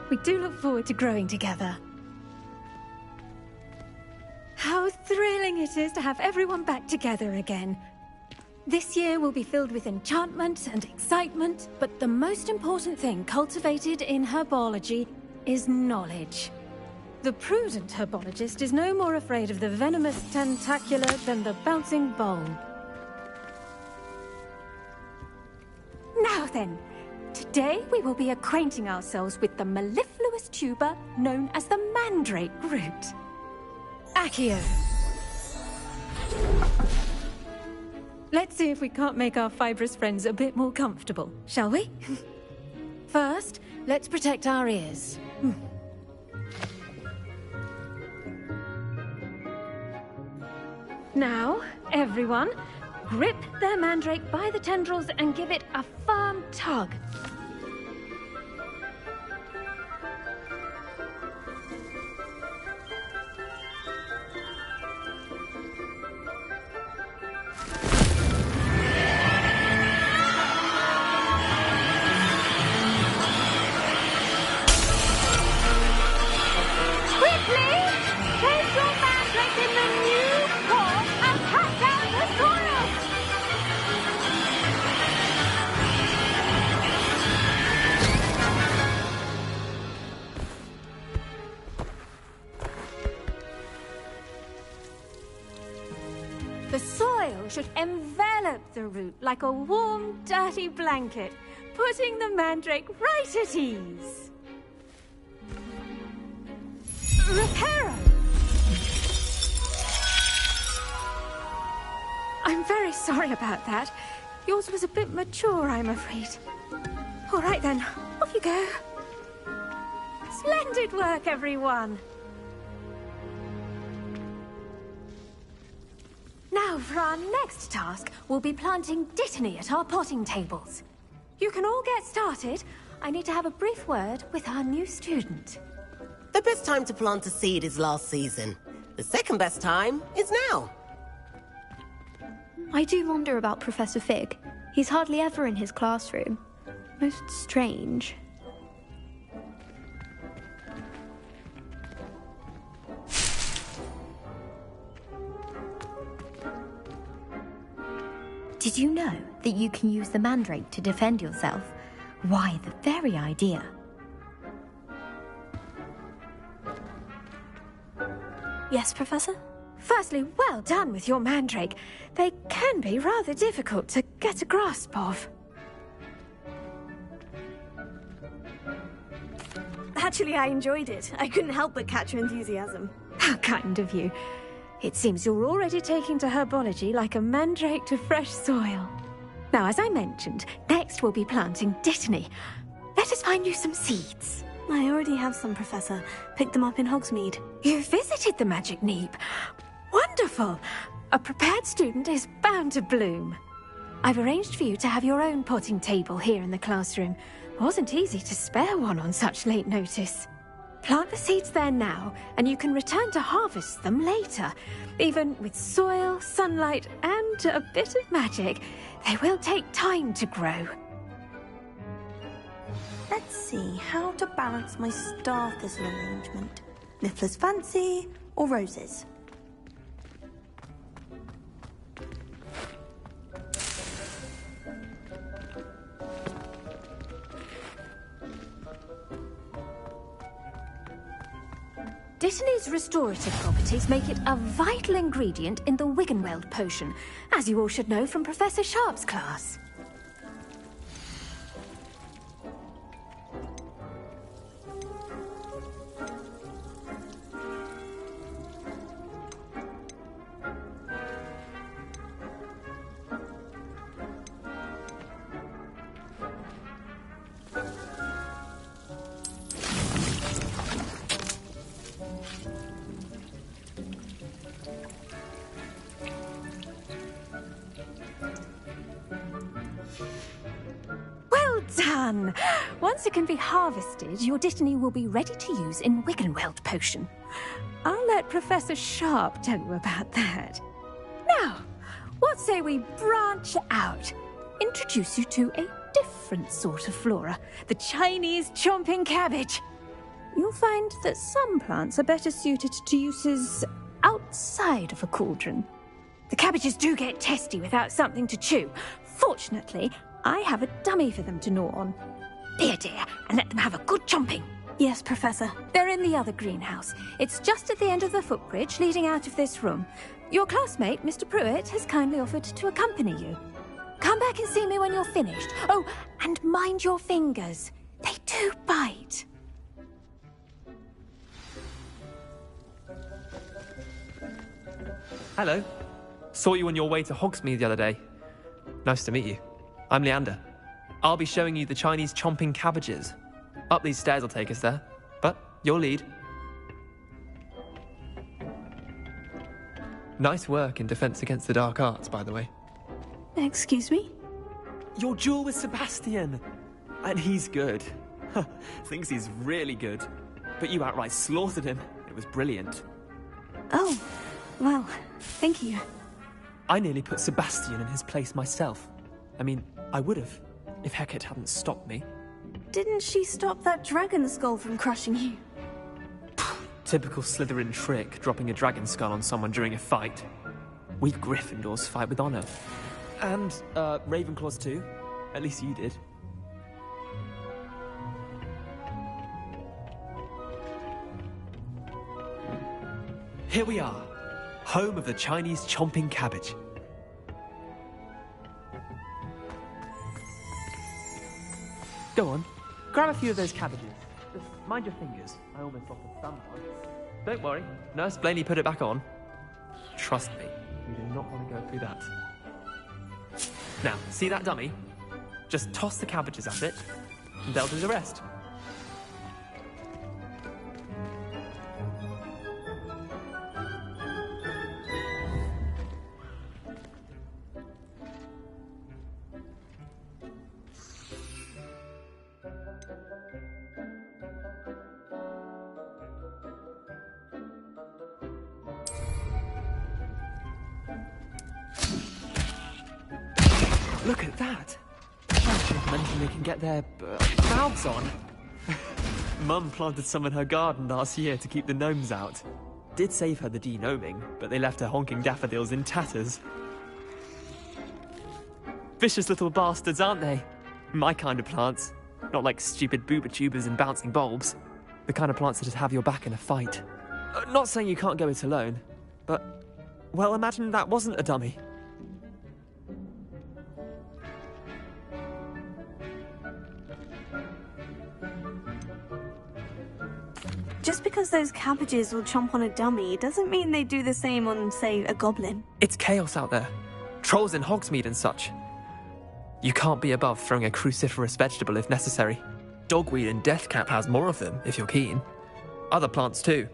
[SPEAKER 12] We do look forward to growing together. How thrilling it is to have everyone back together again. This year will be filled with enchantment and excitement, but the most important thing cultivated in herbology is knowledge. The prudent herbologist is no more afraid of the venomous tentacular than the bouncing bulb. then, today we will be acquainting ourselves with the mellifluous tuber known as the mandrake root. Accio. Let's see if we can't make our fibrous friends a bit more comfortable, shall we? First, let's protect our ears. Now, everyone, grip their mandrake by the tendrils and give it a firm tug. The soil should envelop the root like a warm, dirty blanket, putting the mandrake right at ease. Reparo! I'm very sorry about that. Yours was a bit mature, I'm afraid. All right then, off you go. Splendid work, everyone! Now, for our next task, we'll be planting Dittany at our potting tables. You can all get started. I need to have a brief word with our new student.
[SPEAKER 13] The best time to plant a seed is last season. The second best time is now.
[SPEAKER 14] I do wonder about Professor Fig. He's hardly ever in his classroom. Most strange.
[SPEAKER 15] Did you know that you can use the mandrake to defend yourself? Why, the very idea.
[SPEAKER 5] Yes, Professor?
[SPEAKER 12] Firstly, well done with your mandrake. They can be rather difficult to get a grasp of.
[SPEAKER 5] Actually, I enjoyed it. I couldn't help but catch your enthusiasm.
[SPEAKER 12] How kind of you. It seems you're already taking to herbology like a mandrake to fresh soil. Now, as I mentioned, next we'll be planting Dittany. Let us find you some seeds.
[SPEAKER 5] I already have some, Professor. Picked them up in Hogsmeade.
[SPEAKER 12] You visited the Magic Neep. Wonderful! A prepared student is bound to bloom. I've arranged for you to have your own potting table here in the classroom. Wasn't easy to spare one on such late notice. Plant the seeds there now, and you can return to harvest them later. Even with soil, sunlight, and a bit of magic, they will take time to grow.
[SPEAKER 3] Let's see how to balance my star thistle arrangement. Niffler's Fancy or roses?
[SPEAKER 12] Dittany's restorative properties make it a vital ingredient in the Wiggenweld potion, as you all should know from Professor Sharp's class. Done! Once it can be harvested, your Dittany will be ready to use in Wiggenweld potion. I'll let Professor Sharp tell you about that. Now, what say we branch out? Introduce you to a different sort of flora, the Chinese chomping cabbage. You'll find that some plants are better suited to uses outside of a cauldron. The cabbages do get testy without something to chew. Fortunately, I have a dummy for them to gnaw on. Be a dear, and let them have a good chomping.
[SPEAKER 5] Yes, Professor.
[SPEAKER 12] They're in the other greenhouse. It's just at the end of the footbridge leading out of this room. Your classmate, Mr. Pruitt, has kindly offered to accompany you. Come back and see me when you're finished. Oh, and mind your fingers. They do bite.
[SPEAKER 16] Hello. Saw you on your way to Hogsmeade the other day. Nice to meet you. I'm Leander. I'll be showing you the Chinese chomping cabbages. Up these stairs will take us there, but your lead. Nice work in Defense Against the Dark Arts, by the way.
[SPEAKER 5] Excuse me?
[SPEAKER 16] Your duel with Sebastian! And he's good. Thinks he's really good. But you outright slaughtered him. It was brilliant.
[SPEAKER 5] Oh, well, thank you.
[SPEAKER 16] I nearly put Sebastian in his place myself. I mean, I would have, if Hecate hadn't stopped me.
[SPEAKER 5] Didn't she stop that dragon skull from crushing you?
[SPEAKER 16] Typical Slytherin trick, dropping a dragon skull on someone during a fight. We Gryffindors fight with honor. And, Ravenclaws too. At least you did. Here we are, home of the Chinese chomping cabbage. Go on, grab a few of those cabbages. Just mind your fingers. I almost lost a thumb once. Don't worry, Nurse Blaney put it back on. Trust me, you do not want to go through that. Now, see that dummy? Just toss the cabbages at it, and they'll do the rest. Look at that! I should mention they can get their mouths on. Mum planted some in her garden last year to keep the gnomes out. Did save her the de-gnoming, but they left her honking daffodils in tatters. Vicious little bastards, aren't they? My kind of plants. Not like stupid booba tubers and bouncing bulbs. The kind of plants that just have your back in a fight. Not saying you can't go it alone, but... well, imagine that wasn't a dummy.
[SPEAKER 5] Just because those cabbages will chomp on a dummy doesn't mean they do the same on, say, a goblin.
[SPEAKER 16] It's chaos out there. Trolls in Hogsmeade and such. You can't be above throwing a cruciferous vegetable if necessary. Dogweed and deathcap has more of them, if you're keen. Other plants too.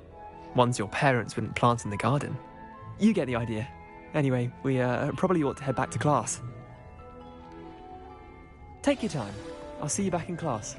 [SPEAKER 16] Ones your parents wouldn't plant in the garden. You get the idea. Anyway, we probably ought to head back to class. Take your time. I'll see you back in class.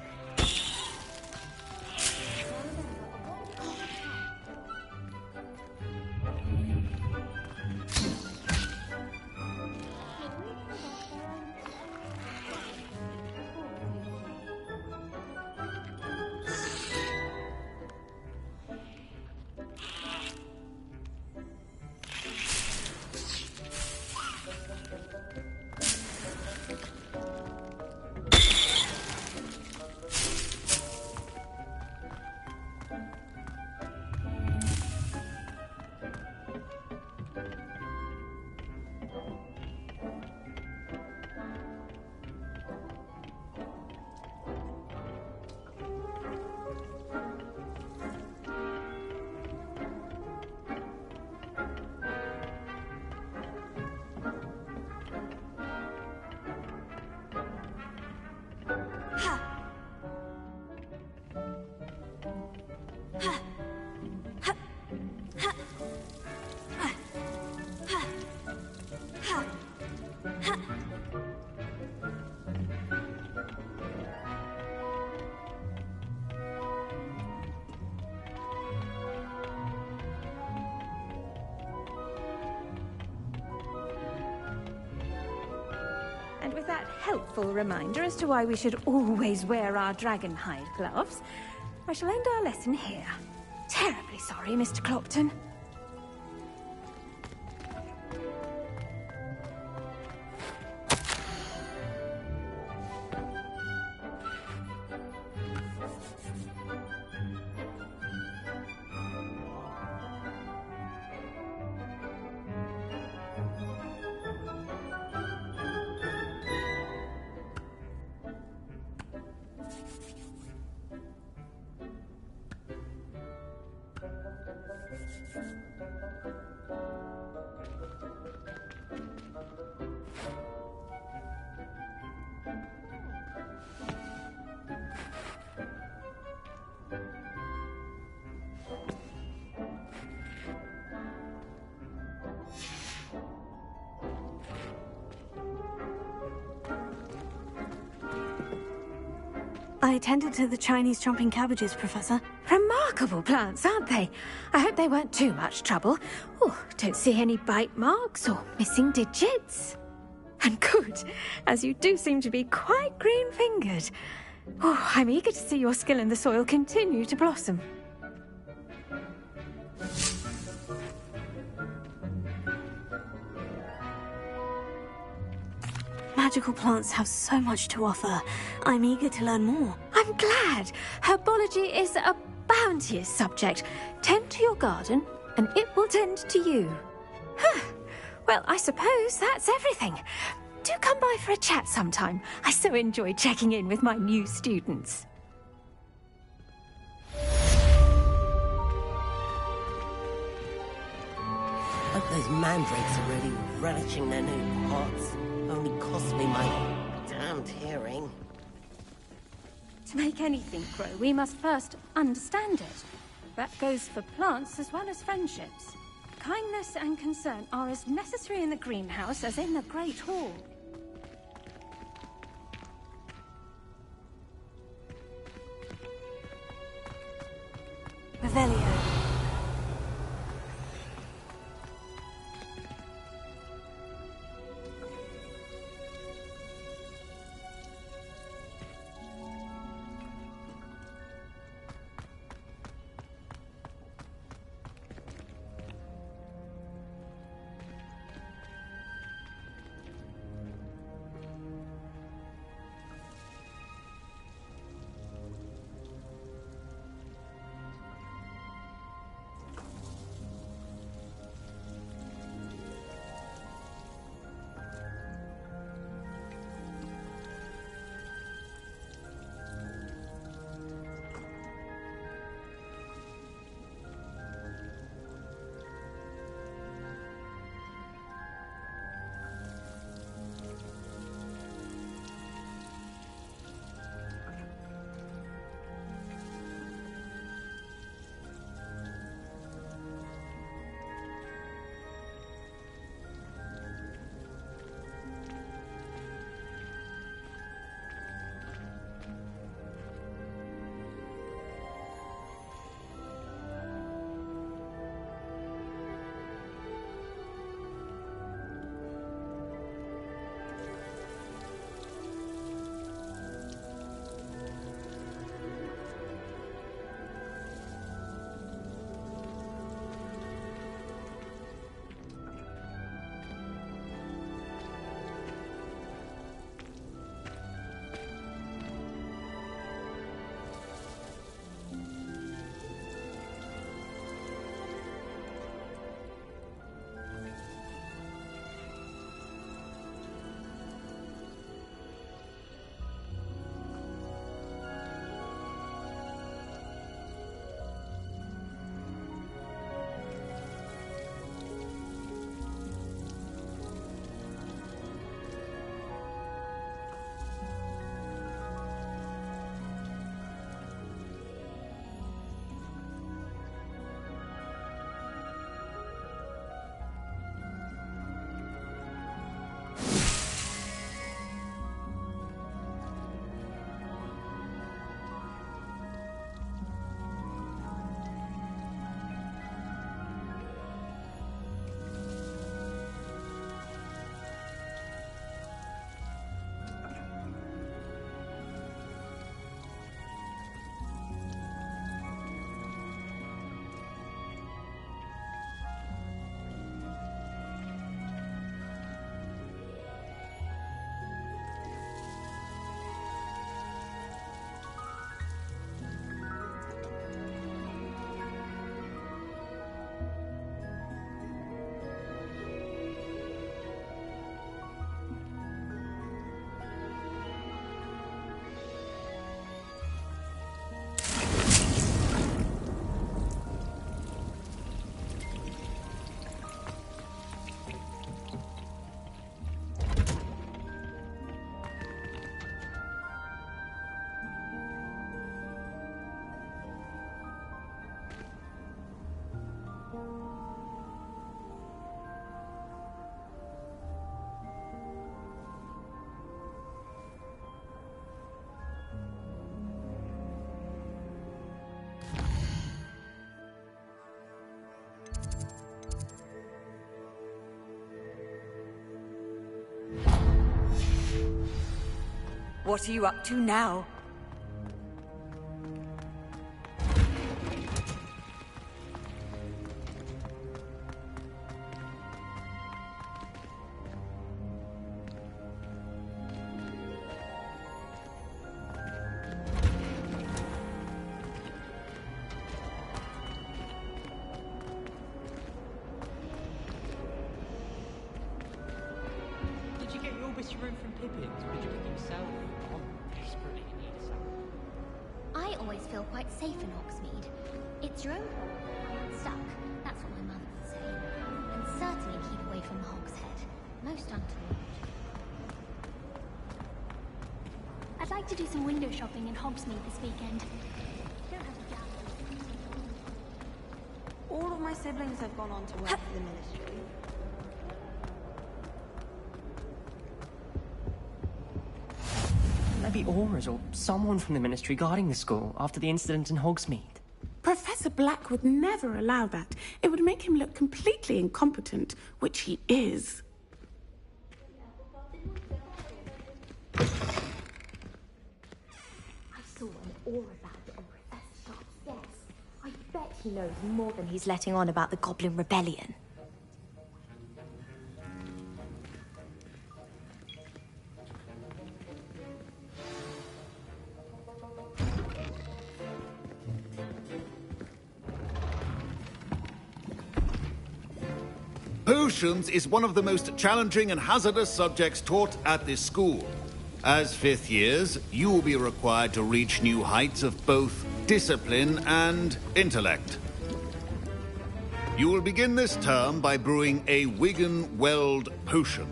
[SPEAKER 12] And with that helpful reminder as to why we should always wear our dragonhide gloves, I shall end our lesson here. Terribly sorry, Mr. Clopton.
[SPEAKER 5] I tended to the Chinese chomping cabbages, Professor.
[SPEAKER 12] Remarkable plants, aren't they? I hope they weren't too much trouble. Oh, don't see any bite marks or missing digits. And good, as you do seem to be quite green-fingered. Oh, I'm eager to see your skill in the soil continue to blossom.
[SPEAKER 5] Magical plants have so much to offer. I'm eager to learn more.
[SPEAKER 12] I'm glad. Herbology is a bounteous subject. Tend to your garden, and it will tend to you. Huh. Well, I suppose that's everything. Do come by for a chat sometime. I so enjoy checking in with my new students.
[SPEAKER 13] Hope those mandrakes are really relishing their new pots. Only cost me my damned hearing.
[SPEAKER 12] To make anything grow, we must first understand it. That goes for plants as well as friendships. Kindness and concern are as necessary in the greenhouse as in the Great Hall.
[SPEAKER 5] Revelio.
[SPEAKER 17] What are you up to now?
[SPEAKER 1] Did you get your witchy room from Pippin's, or did you pick it yourself? I'm desperately in need of some.
[SPEAKER 4] I always feel quite safe in Hogsmeade. It's your own home. I'm not stuck. That's what my mother would say. And certainly keep away from the Hog's Head. Most untoward. I'd like to do some window shopping in Hogsmeade this weekend. Don't have to gather.
[SPEAKER 3] All of my siblings have gone on to work for the Ministry.
[SPEAKER 16] Maybe Aura's or someone from the Ministry guarding the school after the incident in Hogsmeade.
[SPEAKER 6] Professor Black would never allow that. It would make him look completely incompetent, which he is.
[SPEAKER 15] I saw an aura band on Professor Sharp's desk. I bet he knows more than he's letting on about the Goblin Rebellion.
[SPEAKER 18] Potions is one of the most challenging and hazardous subjects taught at this school. As fifth years, you will be required to reach new heights of both discipline and intellect. You will begin this term by brewing a Wigan-Weld potion.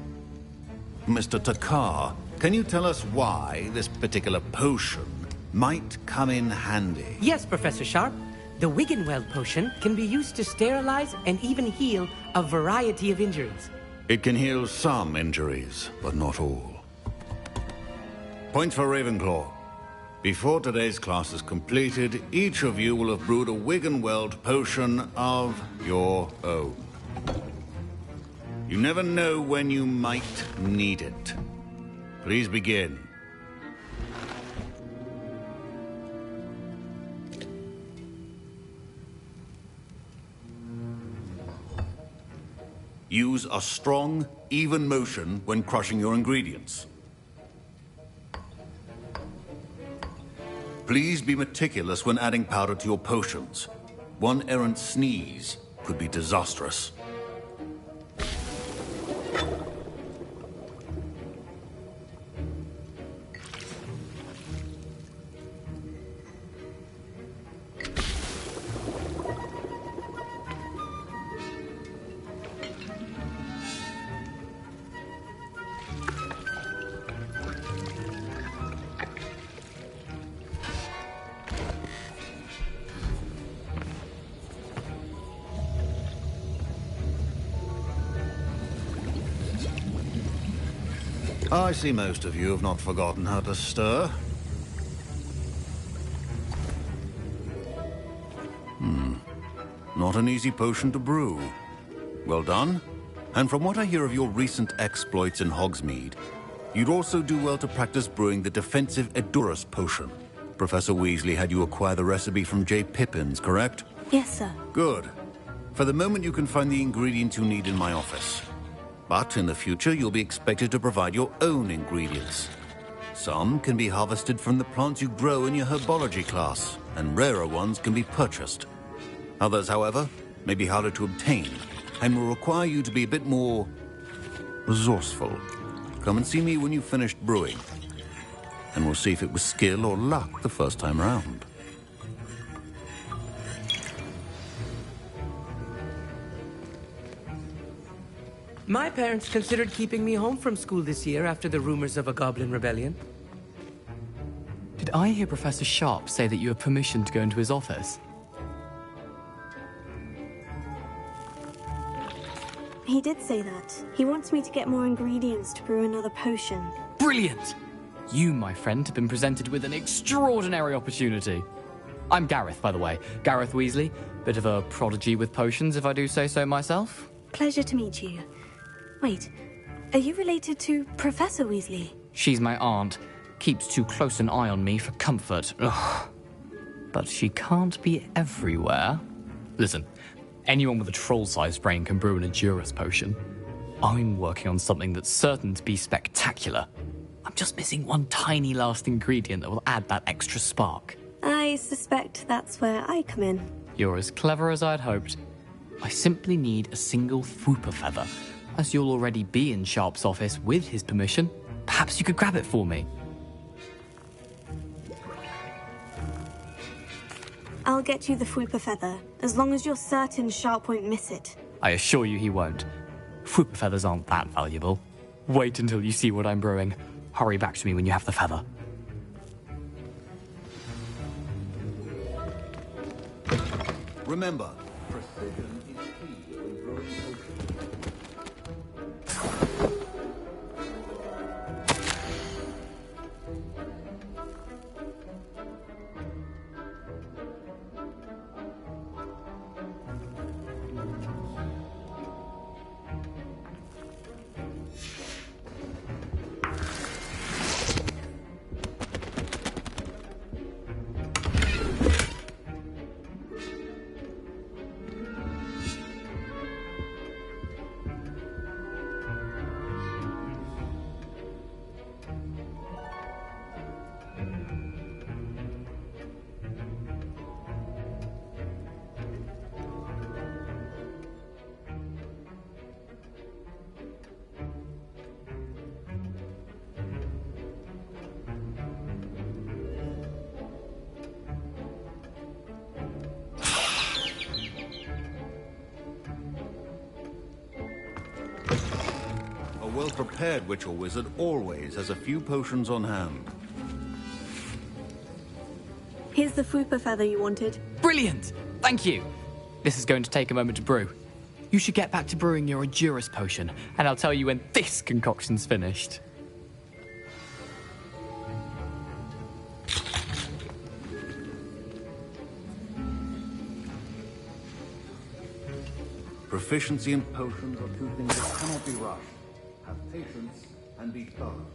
[SPEAKER 18] Mr. Takar, can you tell us why this particular potion might come in handy?
[SPEAKER 19] Yes, Professor Sharp. The Wiggenweld potion can be used to sterilize and even heal a variety of injuries.
[SPEAKER 18] It can heal some injuries, but not all. Point for Ravenclaw. Before today's class is completed, each of you will have brewed a Wiggenweld potion of your own. You never know when you might need it. Please begin. Use a strong, even motion when crushing your ingredients. Please be meticulous when adding powder to your potions. One errant sneeze could be disastrous. I see most of you have not forgotten how to stir. Not an easy potion to brew. Well done. And from what I hear of your recent exploits in Hogsmeade, you'd also do well to practice brewing the defensive Edurus potion. Professor Weasley had you acquire the recipe from J. Pippin's, correct?
[SPEAKER 5] Yes, sir.
[SPEAKER 18] Good. For the moment, you can find the ingredients you need in my office. But in the future, you'll be expected to provide your own ingredients. Some can be harvested from the plants you grow in your herbology class, and rarer ones can be purchased. Others, however, may be harder to obtain, and will require you to be a bit more resourceful. Come and see me when you've finished brewing, and we'll see if it was skill or luck the first time round.
[SPEAKER 19] My parents considered keeping me home from school this year after the rumors of a Goblin Rebellion.
[SPEAKER 16] Did I hear Professor Sharp say that you have permission to go into his office?
[SPEAKER 5] He did say that. He wants me to get more ingredients to brew another potion.
[SPEAKER 16] Brilliant! You, my friend, have been presented with an extraordinary opportunity. I'm Gareth, by the way. Gareth Weasley. Bit of a prodigy with potions, if I do say so myself.
[SPEAKER 5] Pleasure to meet you. Wait, are you related to Professor Weasley?
[SPEAKER 16] She's my aunt.
[SPEAKER 17] keeps too close an eye on me for comfort. Ugh. But she can't be everywhere. Listen, anyone with a troll-sized brain can brew an Edurus potion. I'm working on something that's certain to be spectacular. I'm just missing one tiny last ingredient that will add that extra spark.
[SPEAKER 5] I suspect that's where I come in.
[SPEAKER 17] You're as clever as I'd hoped. I simply need a single Fwooper feather. As you'll already be in Sharp's office with his permission, perhaps you could grab it for me.
[SPEAKER 5] I'll get you the Fwooper feather, as long as you're certain Sharp won't miss it.
[SPEAKER 17] I assure you he won't. Fwooper feathers aren't that valuable. Wait until you see what I'm brewing. Hurry back to me when you have the feather.
[SPEAKER 18] Remember, precision is key when brewing potions. A well-prepared witch or wizard always has a few potions on hand.
[SPEAKER 5] Here's the Fwooper feather you wanted.
[SPEAKER 17] Brilliant! Thank you! This is going to take a moment to brew. You should get back to brewing your Edurus potion, and I'll tell you when this concoction's finished.
[SPEAKER 18] Proficiency in potions are two things that cannot be rushed. Have patience and be thorough.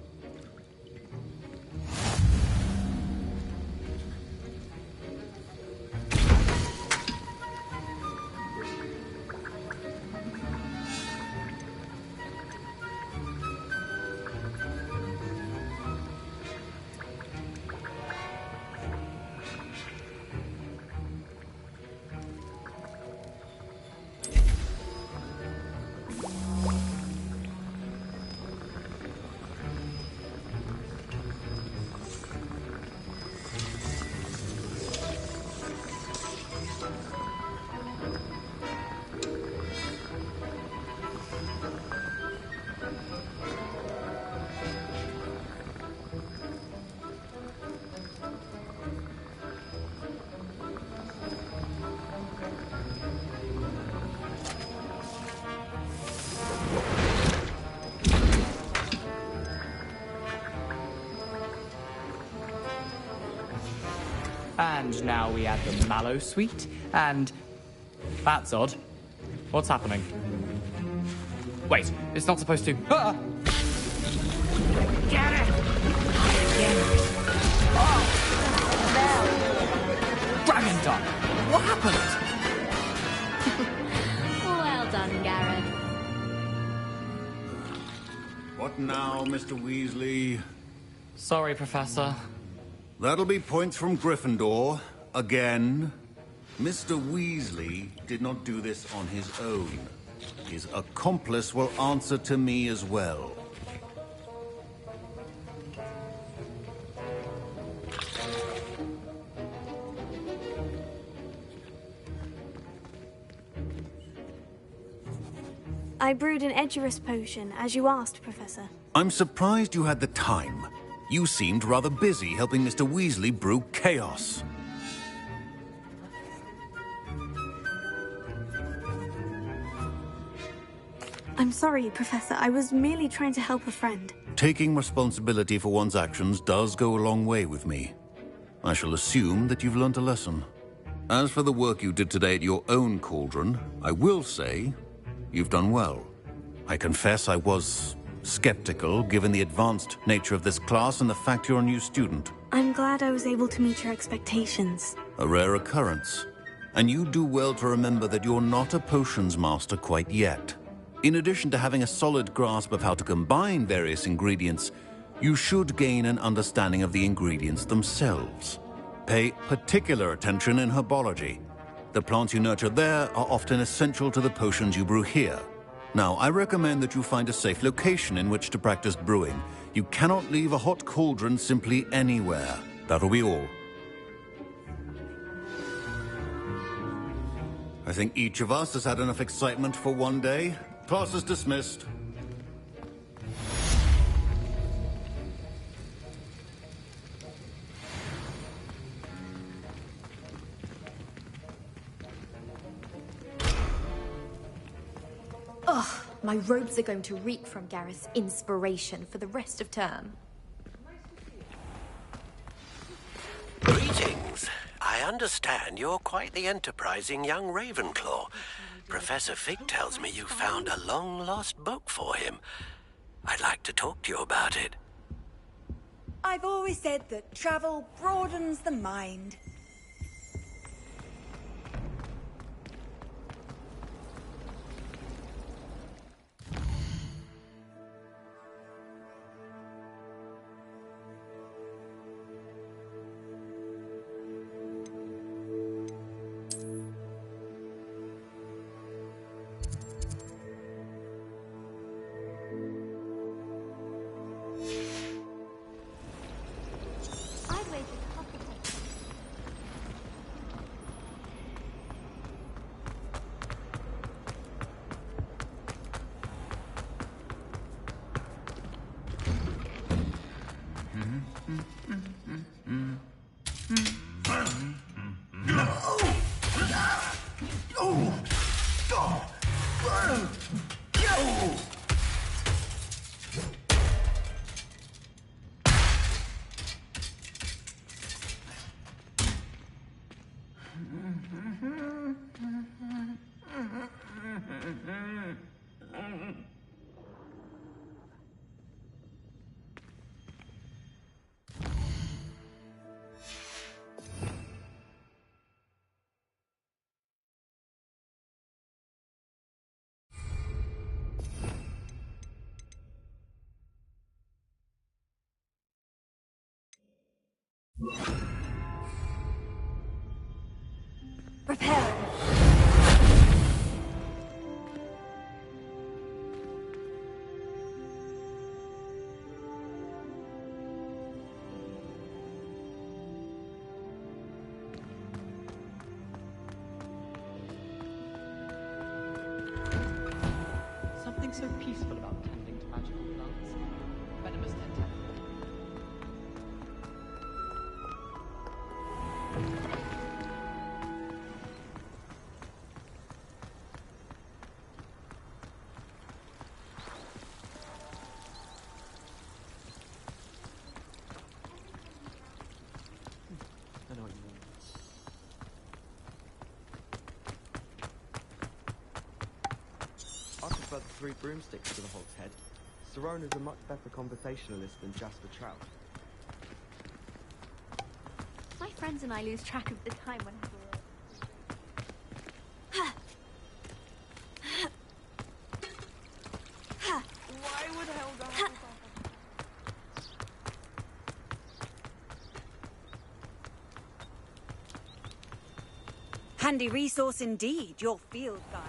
[SPEAKER 17] And now we add the mallow sweet, and... That's odd. What's happening? Wait, it's not supposed to... Ah!
[SPEAKER 8] Get it!
[SPEAKER 17] Dragon Duck! What happened?
[SPEAKER 4] Well done, Garrett.
[SPEAKER 18] What now, Mr. Weasley?
[SPEAKER 17] Sorry, Professor.
[SPEAKER 18] That'll be points from Gryffindor. Again. Mr. Weasley did not do this on his own. His accomplice will answer to me as well.
[SPEAKER 5] I brewed an Edurus potion, as you asked, Professor.
[SPEAKER 18] I'm surprised you had the time. You seemed rather busy helping Mr. Weasley brew chaos.
[SPEAKER 5] I'm sorry, Professor. I was merely trying to help a friend.
[SPEAKER 18] Taking responsibility for one's actions does go a long way with me. I shall assume that you've learnt a lesson. As for the work you did today at your own cauldron, I will say you've done well. I confess I was skeptical given the advanced nature of this class and the fact you're a new student.
[SPEAKER 5] I'm glad I was able to meet your expectations.
[SPEAKER 18] A rare occurrence. And you do well to remember that you're not a potions master quite yet. In addition to having a solid grasp of how to combine various ingredients, you should gain an understanding of the ingredients themselves. Pay particular attention in herbology. The plants you nurture there are often essential to the potions you brew here. Now, I recommend that you find a safe location in which to practice brewing. You cannot leave a hot cauldron simply anywhere. That'll be all. I think each of us has had enough excitement for one day. Class is dismissed.
[SPEAKER 15] Ugh, my robes are going to reek from Gareth's inspiration for the rest of term.
[SPEAKER 20] Greetings. I understand you're quite the enterprising young Ravenclaw. Professor Fig tells me you found a long-lost book for him. I'd like to talk to you about it.
[SPEAKER 21] I've always said that travel broadens the mind. Prepare.
[SPEAKER 1] Something so peaceful about tending to magical plants. Venomous tentacle. I know what you mean.
[SPEAKER 2] I prefer the 3 broomsticks to the Hog's Head. Sirona's a much better conversationalist than Jasper Trout.
[SPEAKER 15] My friends and I lose track of the time when we're...
[SPEAKER 21] Why would Helga have Handy resource indeed, your field guide.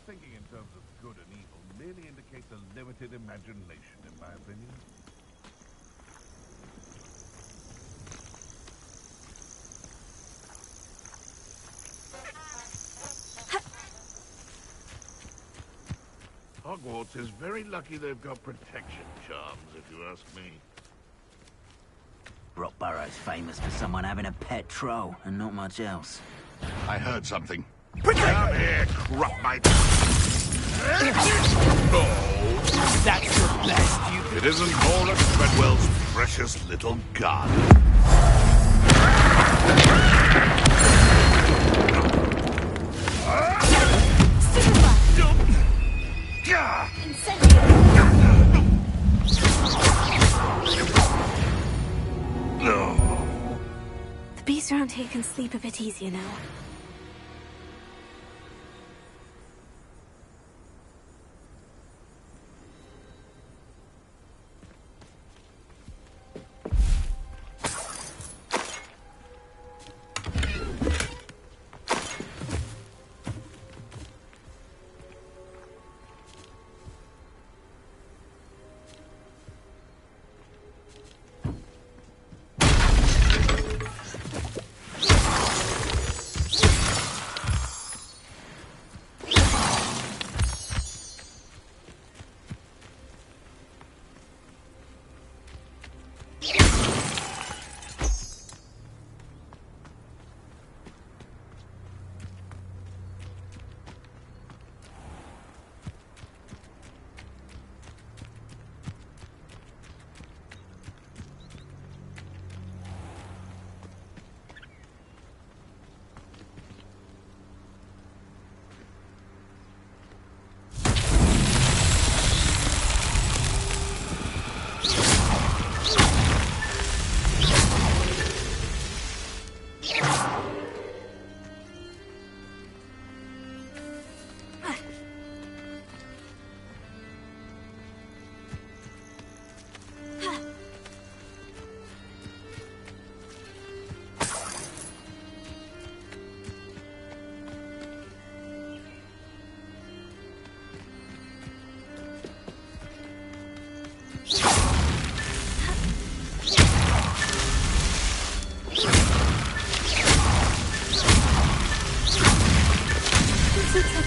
[SPEAKER 11] Thinking in terms of good and evil merely indicates a limited imagination, in my opinion. Hogwarts is very lucky they've got protection charms, if you ask me.
[SPEAKER 10] Rockborough's famous for someone having a pet troll, and not much else.
[SPEAKER 11] I heard something. Come here, crop-mite! Oh,
[SPEAKER 10] that's your best, you...
[SPEAKER 11] It isn't Maura Treadwell's precious little gun.
[SPEAKER 5] The beast around here can sleep a bit easier now.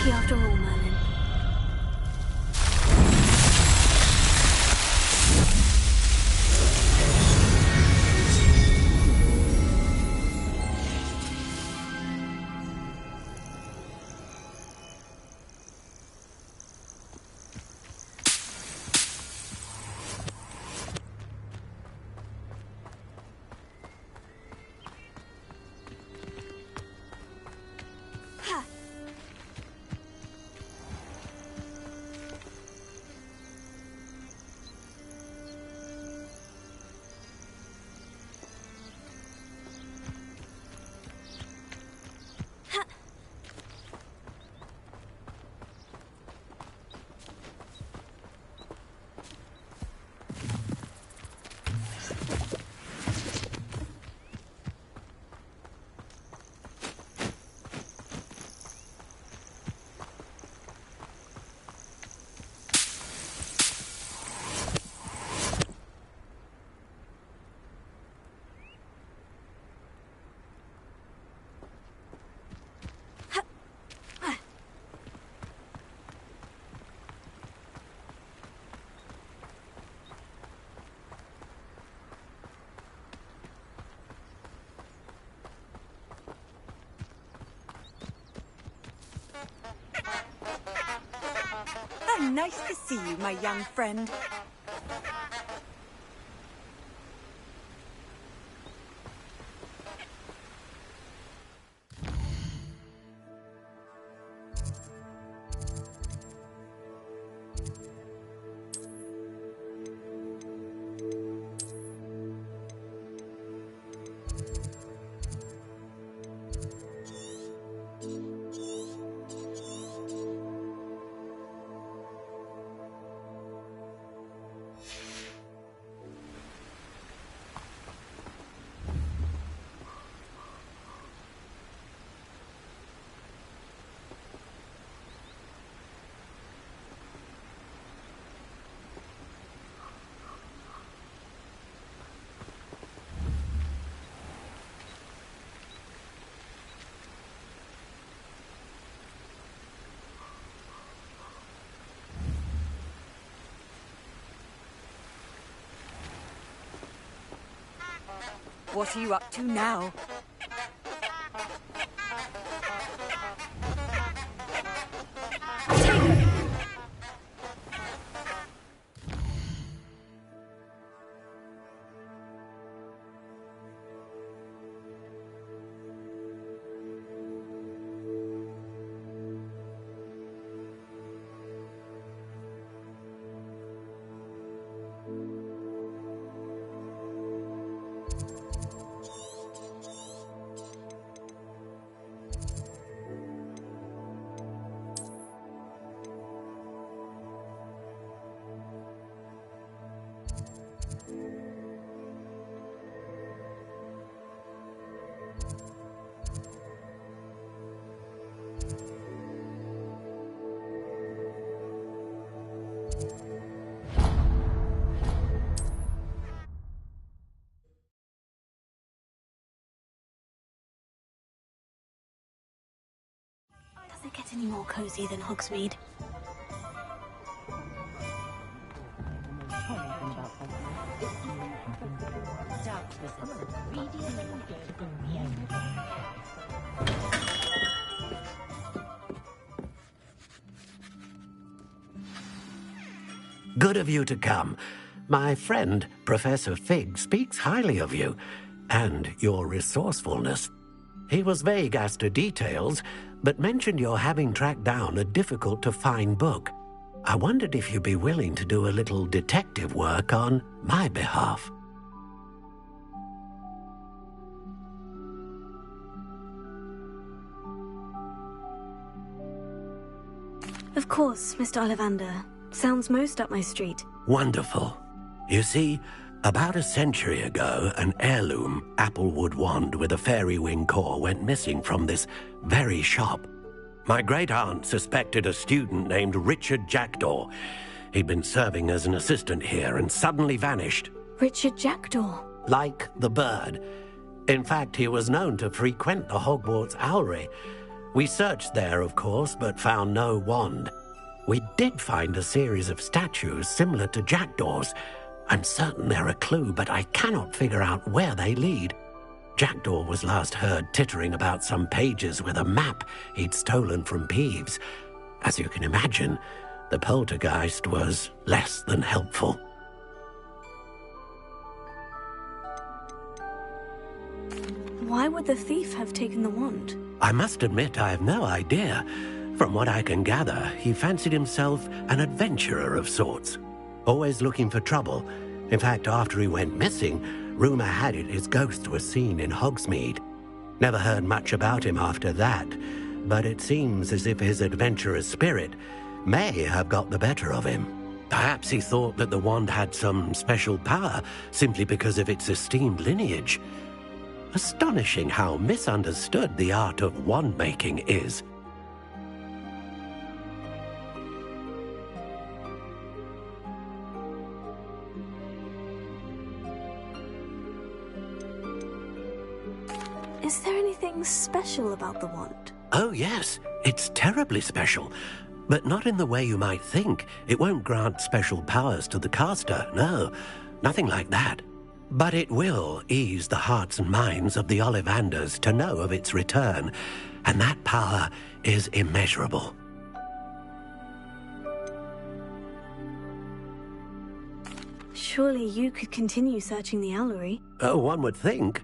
[SPEAKER 5] After all, Merlin.
[SPEAKER 21] How nice to see you, my young friend. What are you up to now?
[SPEAKER 5] Does it get any more cozy than Hogsmeade?
[SPEAKER 20] Good of you to come. My friend, Professor Fig, speaks highly of you and your resourcefulness. He was vague as to details, but mentioned your having tracked down a difficult-to-find book. I wondered if you'd be willing to do a little detective work on my behalf.
[SPEAKER 5] Of course, Mr. Ollivander. Sounds most up my street.
[SPEAKER 20] Wonderful. You see, about a century ago, an heirloom applewood wand with a fairy wing core went missing from this very shop. My great-aunt suspected a student named Richard Jackdaw. He'd been serving as an assistant here and suddenly vanished.
[SPEAKER 5] Richard Jackdaw?
[SPEAKER 20] Like the bird. In fact, he was known to frequent the Hogwarts Owlery. We searched there, of course, but found no wand. We did find a series of statues similar to Jackdaw's. I'm certain they're a clue, but I cannot figure out where they lead. Jackdaw was last heard tittering about some pages with a map he'd stolen from Peeves. As you can imagine, the poltergeist was less than helpful.
[SPEAKER 5] Why would the thief have taken the wand?
[SPEAKER 20] I must admit I have no idea. From what I can gather, he fancied himself an adventurer of sorts. Always looking for trouble. In fact, after he went missing, rumour had it his ghost was seen in Hogsmeade. Never heard much about him after that, but it seems as if his adventurous spirit may have got the better of him. Perhaps he thought that the wand had some special power simply because of its esteemed lineage. Astonishing how misunderstood the art of wand-making is.
[SPEAKER 5] Is there anything special about the wand?
[SPEAKER 20] Oh, yes. It's terribly special. But not in the way you might think. It won't grant special powers to the caster, no. Nothing like that. But it will ease the hearts and minds of the Ollivanders to know of its return, and that power is immeasurable.
[SPEAKER 5] Surely you could continue searching the Owlery.
[SPEAKER 20] Oh, one would think.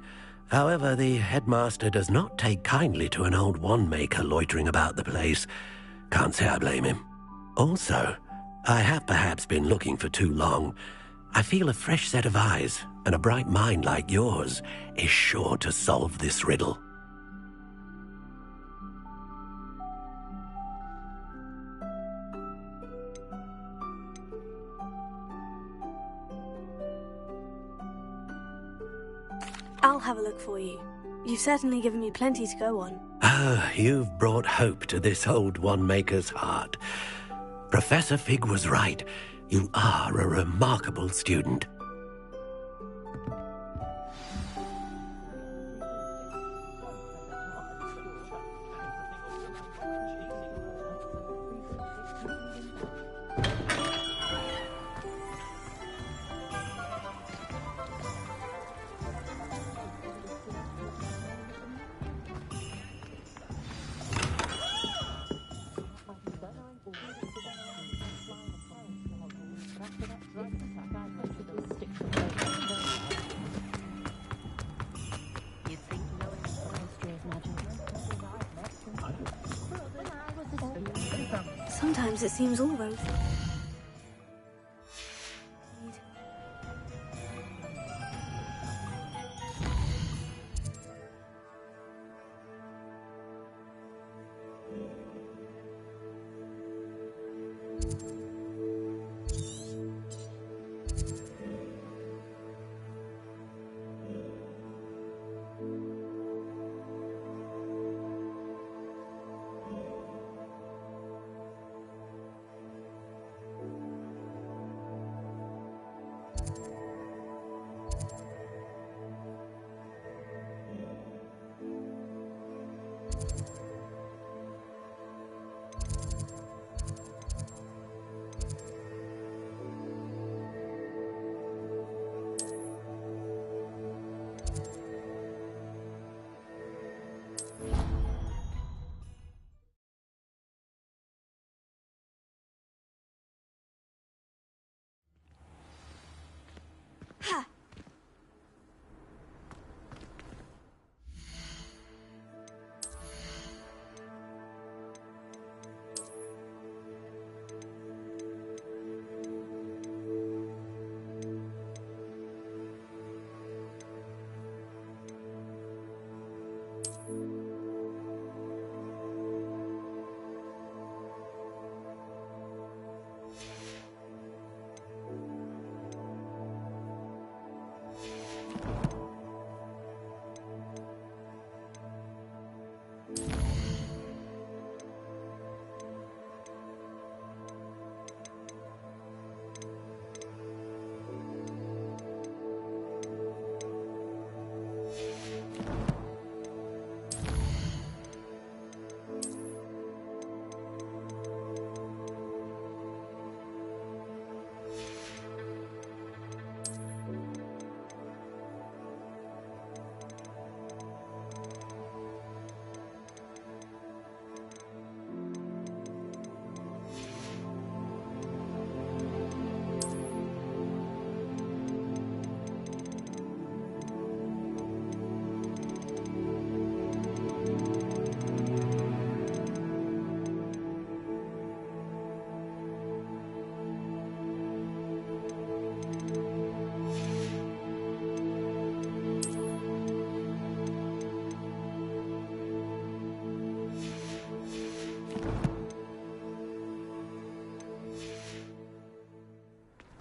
[SPEAKER 20] However, the headmaster does not take kindly to an old wand-maker loitering about the place. Can't say I blame him. Also, I have perhaps been looking for too long. I feel a fresh set of eyes, and a bright mind like yours is sure to solve this riddle.
[SPEAKER 5] I'll have a look for you. You've certainly given me plenty to go on.
[SPEAKER 20] Ah, you've brought hope to this old wand-maker's heart. Professor Fig was right. You are a remarkable student.
[SPEAKER 5] sometimes it seems all roads.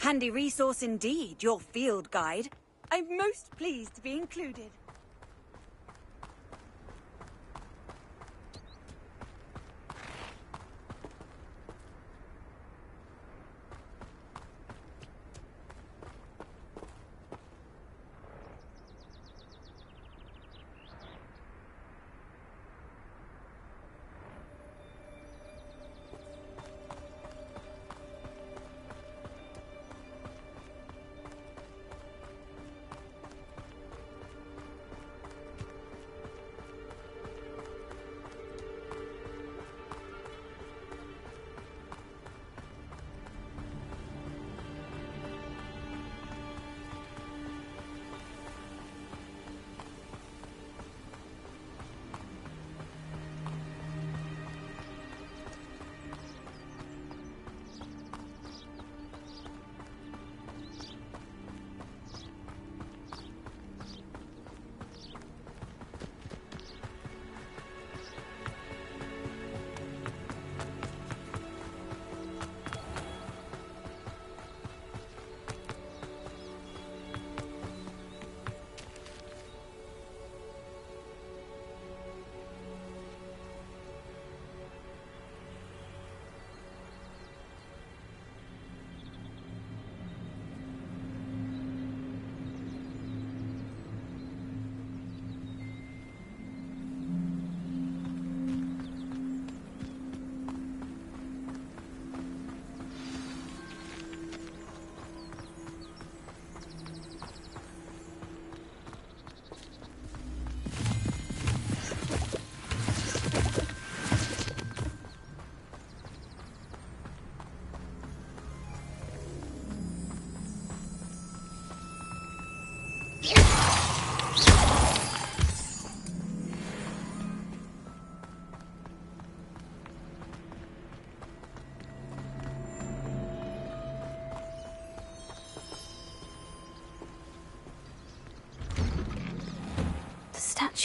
[SPEAKER 21] Handy resource indeed, your field guide. I'm most pleased to be included.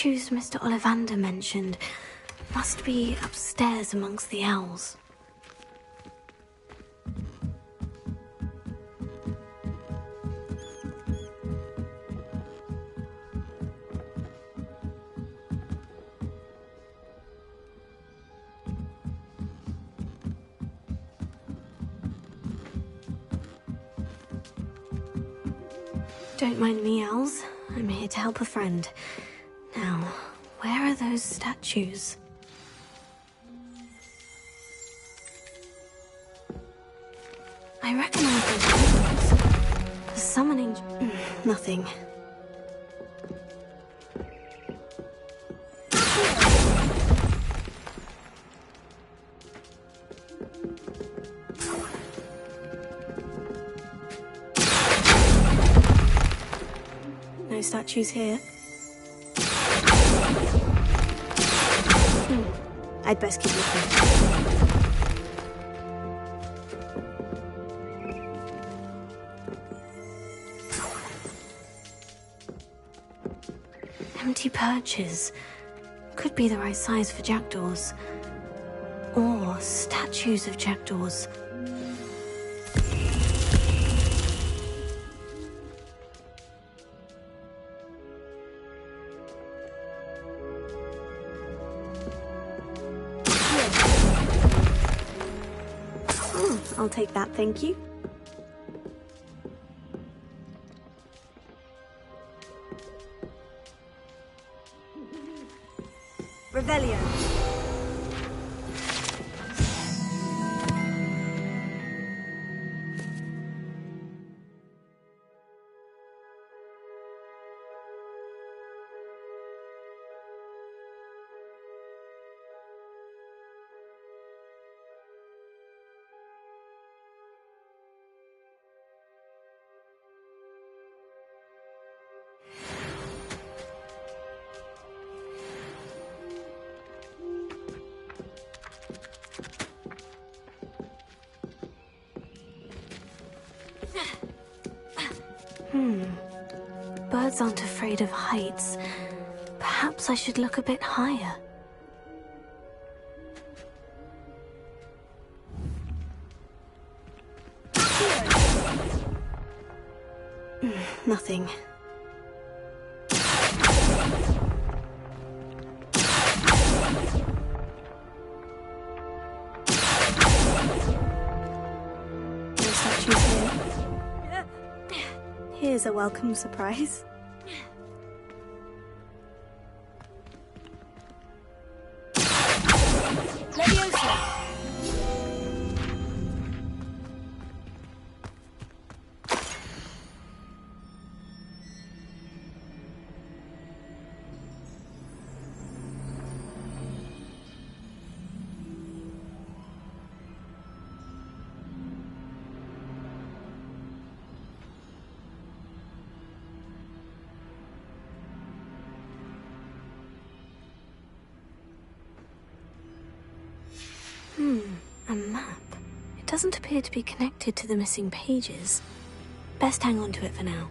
[SPEAKER 5] statues Mr. Ollivander mentioned must be upstairs amongst the owls. Don't mind me, owls. I'm here to help a friend. Now, where are those statues? I recognize those items. The summoning... nothing. No statues here. I'd best keep looking. Empty perches. Could be the right size for jackdaws. Or statues of jackdaws. I'll take that, thank you.
[SPEAKER 21] Revelio.
[SPEAKER 5] Birds aren't afraid of heights. Perhaps I should look a bit higher. Nothing. No statues here. Here's a welcome surprise. A map. It doesn't appear to be connected to the missing pages. Best hang on to it for now.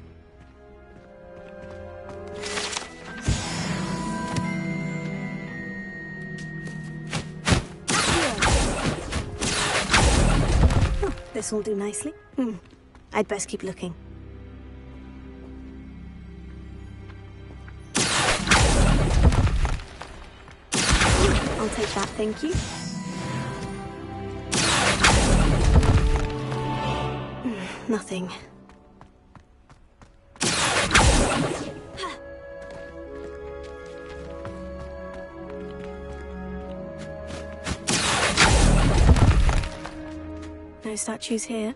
[SPEAKER 5] Oh, this will do nicely. I'd best keep looking. I'll take that, thank you. Nothing. No statues here.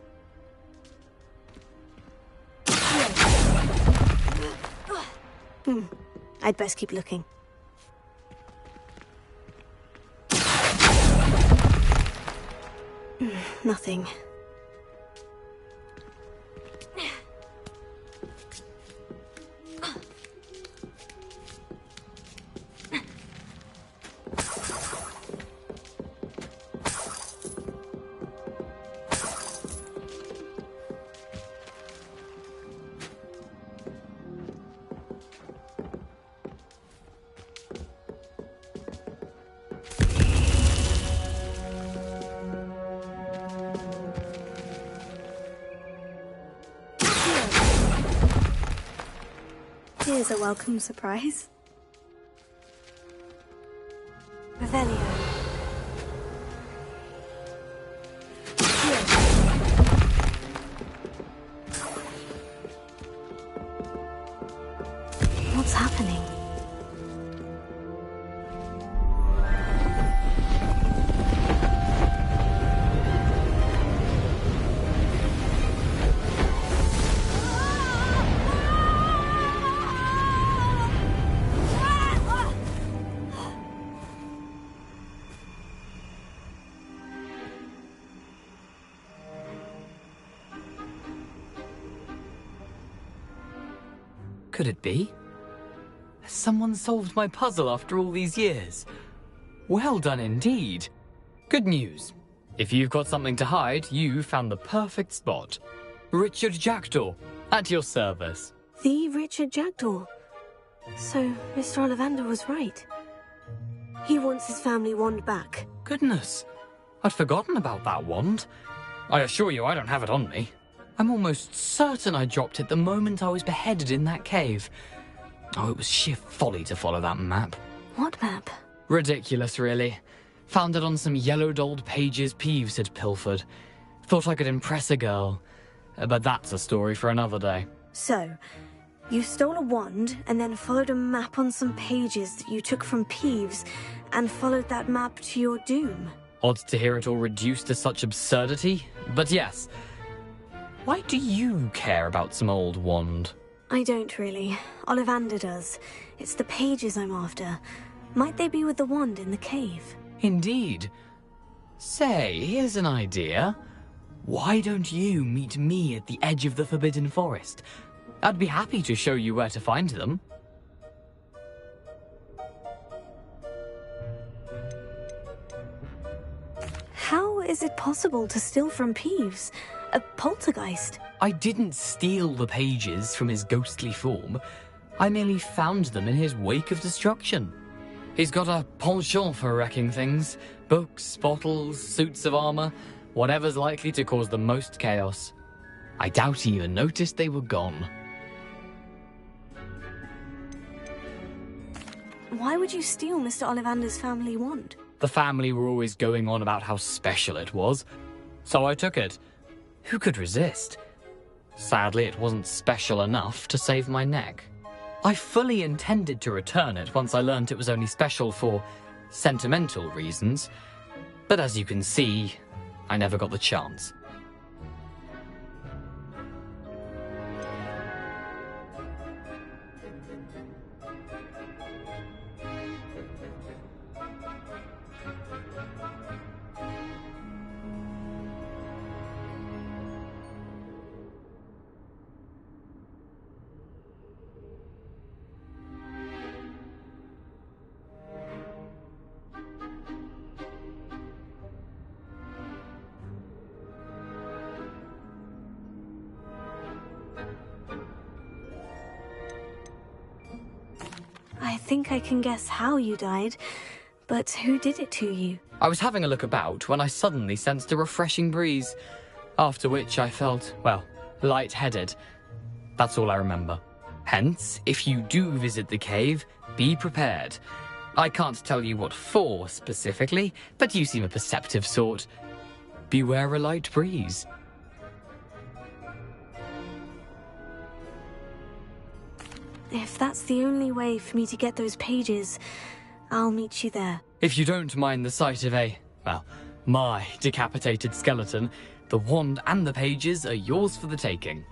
[SPEAKER 5] I'd best keep looking. Nothing. Here's a welcome surprise. Revelio. What's happening?
[SPEAKER 17] Could it be? Has someone solved my puzzle after all these years? Well done indeed. Good news. If you've got something to hide, you found the perfect spot. Richard Jackdaw, at your service.
[SPEAKER 5] The Richard Jackdaw. So, Mr. Ollivander was right. He wants his family wand back.
[SPEAKER 17] Goodness, I'd forgotten about that wand. I assure you I don't have it on me. I'm almost certain I dropped it the moment I was beheaded in that cave. Oh, it was sheer folly to follow that map.
[SPEAKER 5] What map?
[SPEAKER 17] Ridiculous, really. Found it on some yellowed old pages Peeves had pilfered. Thought I could impress a girl. But that's a story for another day.
[SPEAKER 5] So, you stole a wand and then followed a map on some pages that you took from Peeves and followed that map to your doom.
[SPEAKER 17] Odd to hear it all reduced to such absurdity, but yes. Why do you care about some old wand?
[SPEAKER 5] I don't really. Ollivander does. It's the pages I'm after. Might they be with the wand in the cave?
[SPEAKER 17] Indeed. Say, here's an idea. Why don't you meet me at the edge of the Forbidden Forest? I'd be happy to show you where to find them.
[SPEAKER 5] How is it possible to steal from Peeves? A poltergeist?
[SPEAKER 17] I didn't steal the pages from his ghostly form. I merely found them in his wake of destruction. He's got a penchant for wrecking things. Books, bottles, suits of armor, whatever's likely to cause the most chaos. I doubt he even noticed they were gone.
[SPEAKER 5] Why would you steal Mr. Ollivander's family wand?
[SPEAKER 17] The family were always going on about how special it was, so I took it. Who could resist? Sadly, it wasn't special enough to save my neck. I fully intended to return it once I learned it was only special for sentimental reasons, but as you can see, I never got the chance.
[SPEAKER 5] I think I can guess how you died, but who did it to you?
[SPEAKER 17] I was having a look about when I suddenly sensed a refreshing breeze, after which I felt, well, lightheaded. That's all I remember. Hence, if you do visit the cave, be prepared. I can't tell you what for specifically, but you seem a perceptive sort. Beware a light breeze.
[SPEAKER 5] If that's the only way for me to get those pages, I'll meet you there.
[SPEAKER 17] If you don't mind the sight of my decapitated skeleton, the wand and the pages are yours for the taking.